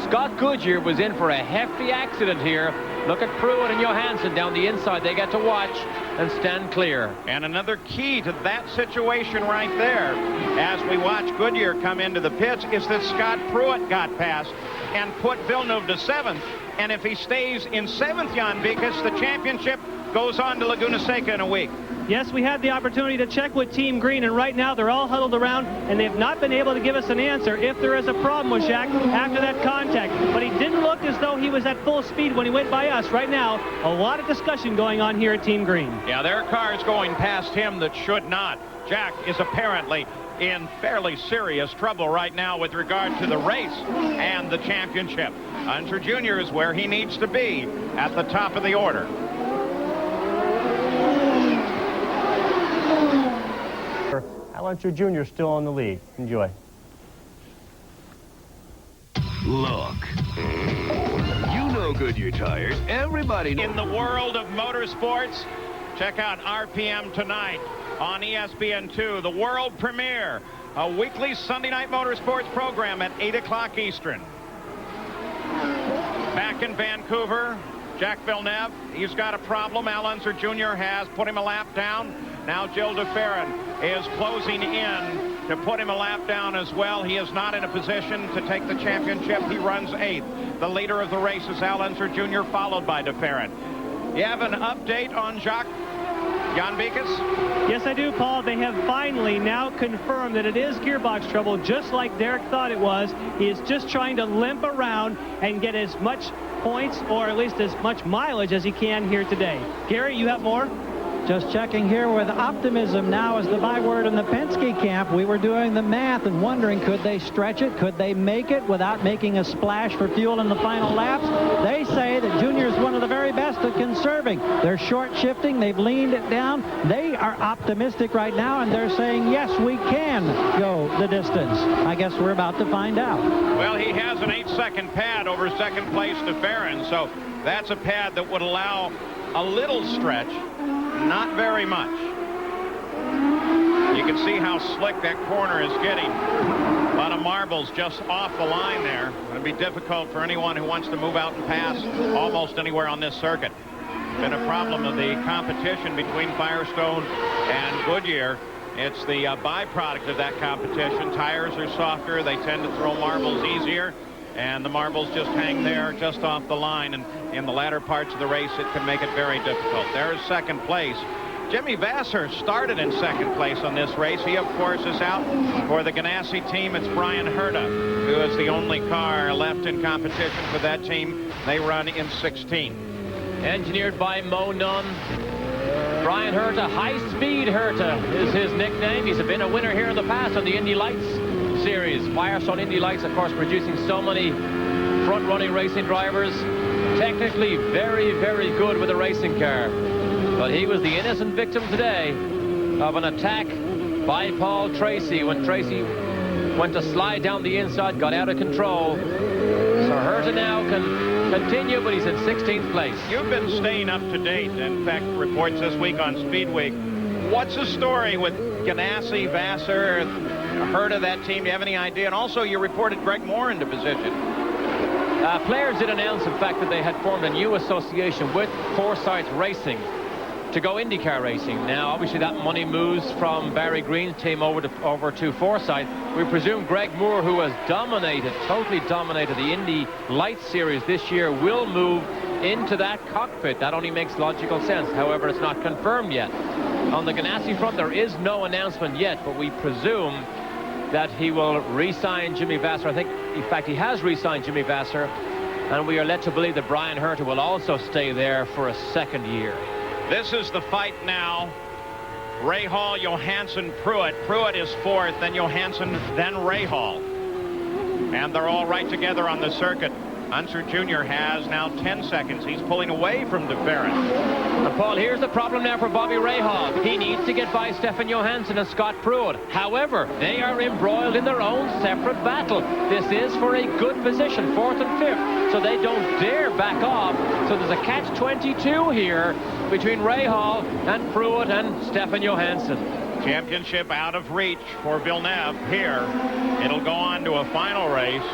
Scott Goodyear was in for a hefty accident here. Look at Pruitt and Johansson down the inside. They get to watch and stand clear. And another key to that situation right there, as we watch Goodyear come into the pits, is that Scott Pruitt got past and put Villeneuve to 7th. And if he stays in 7th, Jan Beekes, the championship goes on to Laguna Seca in a week. Yes, we had the opportunity to check with Team Green, and right now they're all huddled around, and they've not been able to give us an answer if there is a problem with Jacques after that contact. But he didn't look as though he was at full speed when he went by us. Right now, a lot of discussion going on here at Team Green. Yeah, there are cars going past him that should not. Jack is apparently in fairly serious trouble right now with regard to the race and the championship. Unser Jr. is where he needs to be, at the top of the order. Alonso Jr. still in the lead. Enjoy. Look. You know Goodyear tires. Everybody knows. In the world of motorsports, check out RPM tonight on ESPN2, the world premiere, a weekly Sunday night motorsports program at 8 o'clock Eastern. Back in Vancouver, Jacques Villeneuve, he's got a problem. Al Unser Jr. has put him a lap down. Now Gilles de Ferran is closing in to put him a lap down as well. He is not in a position to take the championship. He runs 8th. The leader of the race is Al Unser Jr., followed by de Ferran. You have an update on Jacques? Jan Beekes? Yes, I do, Paul. They have finally now confirmed that it is gearbox trouble, just like Derek thought it was. He is just trying to limp around and get as much points, or at least as much mileage as he can here today. Gary, you have more? Just checking here with optimism now is the byword in the Penske camp. We were doing the math and wondering, could they stretch it? Could they make it without making a splash for fuel in the final laps? They say that Junior is one of the very best at conserving. They're short shifting. They've leaned it down. They are optimistic right now, and they're saying, yes, we can go the distance. I guess we're about to find out. Well, he has an 8-second pad over second place de Ferran, so that's a pad that would allow a little stretch. Not very much. You can see how slick that corner is getting. A lot of marbles just off the line there. It'll be difficult for anyone who wants to move out and pass almost anywhere on this circuit. Been a problem of the competition between Firestone and Goodyear. It's the byproduct of that competition. Tires are softer. They tend to throw marbles easier. And the marbles just hang there just off the line, and in the latter parts of the race it can make it very difficult. There's second place. Jimmy Vasser started in second place on this race. He, of course, is out for the Ganassi team. It's Brian Herta, who is the only car left in competition for that team. They run in 16. Engineered by Mo Nunn. Brian Herta, High-Speed Herta is his nickname. He's been a winner here in the past on the Indy Lights Series. Firestone Indy Lights, of course, producing so many front-running racing drivers. Technically very, very good with a racing car. But he was the innocent victim today of an attack by Paul Tracy when Tracy went to slide down the inside, got out of control. So Herta now can continue, but he's in 16th place. You've been staying up to date. In fact, reports this week on Speed Week. What's the story with Ganassi, Vasser, Herta, that team? Do you have any idea? And also, you reported Greg Moore into position. Players did announce, in fact, that they had formed a new association with Forsyth Racing to go IndyCar racing. Now, obviously, that money moves from Barry Green's team over to Forsyth. We presume Greg Moore, who has totally dominated the Indy Lights Series this year, will move into that cockpit. That only makes logical sense. However, it's not confirmed yet. On the Ganassi front, there is no announcement yet, but we presume that he will re-sign Jimmy Vasser. I think, in fact, he has re-signed Jimmy Vasser, and we are led to believe that Brian Herta will also stay there for a second year. This is the fight now. Rahal, Johansson, Pruitt. Pruitt is fourth, then Johansson, then Rahal. And they're all right together on the circuit. Unser Jr. has now 10 seconds. He's pulling away from de Ferran. And Paul, here's the problem now for Bobby Rahal. He needs to get by Stefan Johansson and Scott Pruitt. However, they are embroiled in their own separate battle. This is for a good position, 4th and 5th, so they don't dare back off. So there's a catch-22 here between Rahal and Pruitt and Stefan Johansson. Championship out of reach for Villeneuve here. It'll go on to a final race.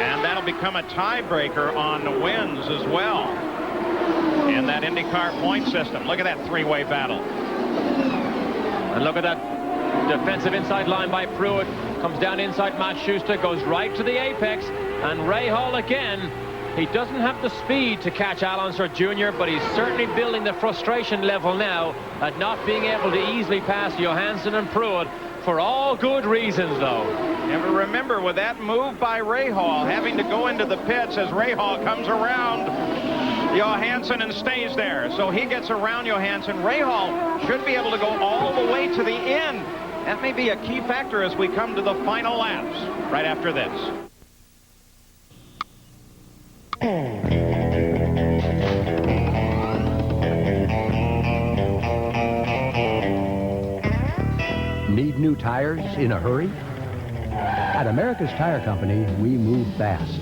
And that'll become a tiebreaker on the wins as well in that IndyCar point system. Look at that three-way battle. And look at that defensive inside line by Pruitt. Comes down inside Matt Schuster, goes right to the apex. And Rahal again. He doesn't have the speed to catch Al Unser Jr., but he's certainly building the frustration level now at not being able to easily pass Johansson and Pruitt. For all good reasons, though. And remember, with that move by Rahal, having to go into the pits as Rahal comes around Johansson and stays there. So he gets around Johansson. Rahal should be able to go all the way to the end. That may be a key factor as we come to the final laps right after this. new tires in a hurry? At America's Tire Company, we move fast.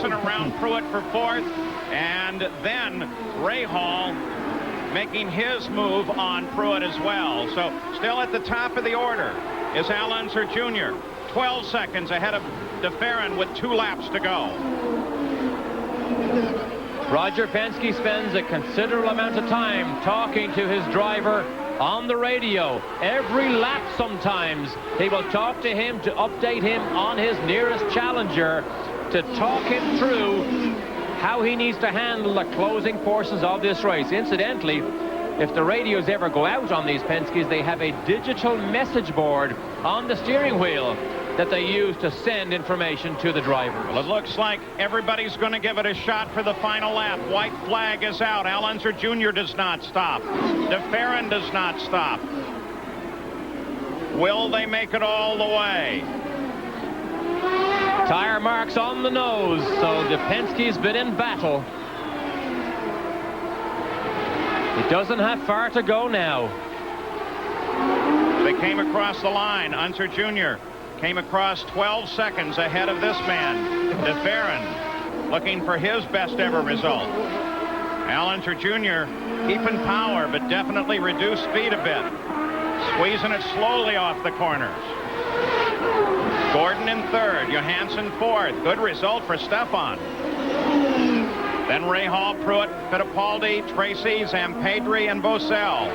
Around Pruitt for fourth, and then Ray Hall making his move on Pruitt as well. So still at the top of the order is Al Unser Jr. 12 seconds ahead of DeFerrin with 2 laps to go. Roger Penske spends a considerable amount of time talking to his driver on the radio. Every lap sometimes he will talk to him to update him on his nearest challenger, to talk him through how he needs to handle the closing portions of this race. Incidentally, if the radios ever go out on these Penskes, they have a digital message board on the steering wheel that they use to send information to the driver. Well, it looks like everybody's going to give it a shot for the final lap. White flag is out. Al Unser Jr. does not stop. DeFerrin does not stop. Will they make it all the way? Tire marks on the nose, so the Penske's been in battle. It doesn't have far to go now. They came across the line. Unser Jr. came across 12 seconds ahead of this man, DeFerrin, looking for his best ever result. Al Unser Jr. keeping power, but definitely reduced speed a bit. Squeezing it slowly off the corners. Gordon in third, Johansson fourth. Good result for Stefan. Then Ray Hall, Pruitt, Fittipaldi, Tracy, Zampedri, and Bosell.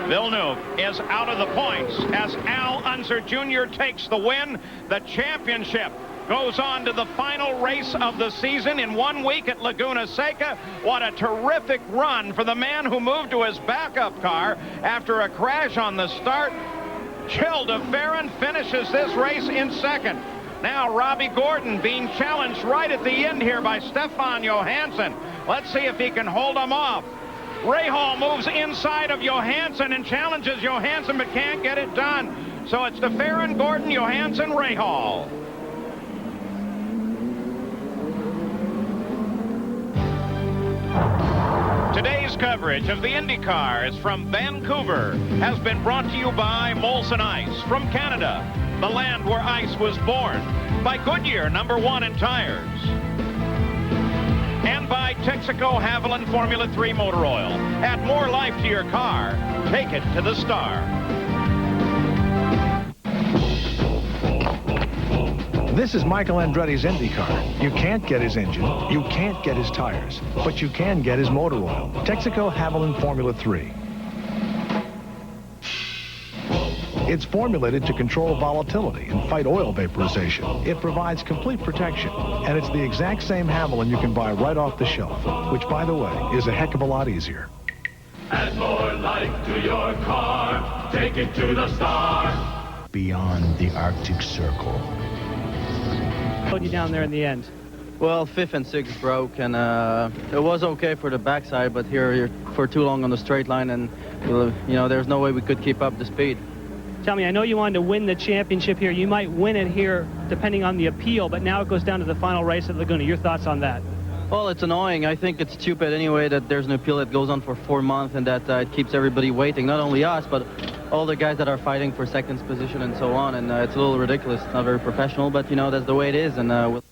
Villeneuve is out of the points as Al Unser Jr. takes the win. The championship goes on to the final race of the season in 1 week at Laguna Seca. What a terrific run for the man who moved to his backup car after a crash on the start. Gil DeFerrin finishes this race in second. Now Robbie Gordon being challenged right at the end here by Stefan Johansson. Let's see if he can hold him off. Ray Hall moves inside of Johansson and challenges Johansson, but can't get it done. So it's DeFerrin, Gordon, Johansson, Ray Hall. Today's coverage of the IndyCars from Vancouver has been brought to you by Molson Ice from Canada, the land where ice was born, by Goodyear #1 in tires, and by Texaco Haviland Formula 3 motor oil. Add more life to your car. Take it to the star. This is Michael Andretti's IndyCar. You can't get his engine, you can't get his tires, but you can get his motor oil. Texaco Haviland Formula 3. It's formulated to control volatility and fight oil vaporization. It provides complete protection, and it's the exact same Haviland you can buy right off the shelf, which, by the way, is a heck of a lot easier. Add more life to your car. Take it to the star. Beyond the Arctic Circle. Put you down there in the end. Well, 5th and 6th broke, and it was okay for the backside, but here you're for too long on the straight line, and you know there's no way we could keep up the speed. Tell me, I know you wanted to win the championship here. You might win it here depending on the appeal, but now it goes down to the final race at Laguna. Your thoughts on that? Well, it's annoying. I think it's stupid anyway that there's an appeal that goes on for 4 months and that it keeps everybody waiting, not only us, but all the guys that are fighting for second position and so on, and it's a little ridiculous. It's not very professional, but, you know, that's the way it is, and we'll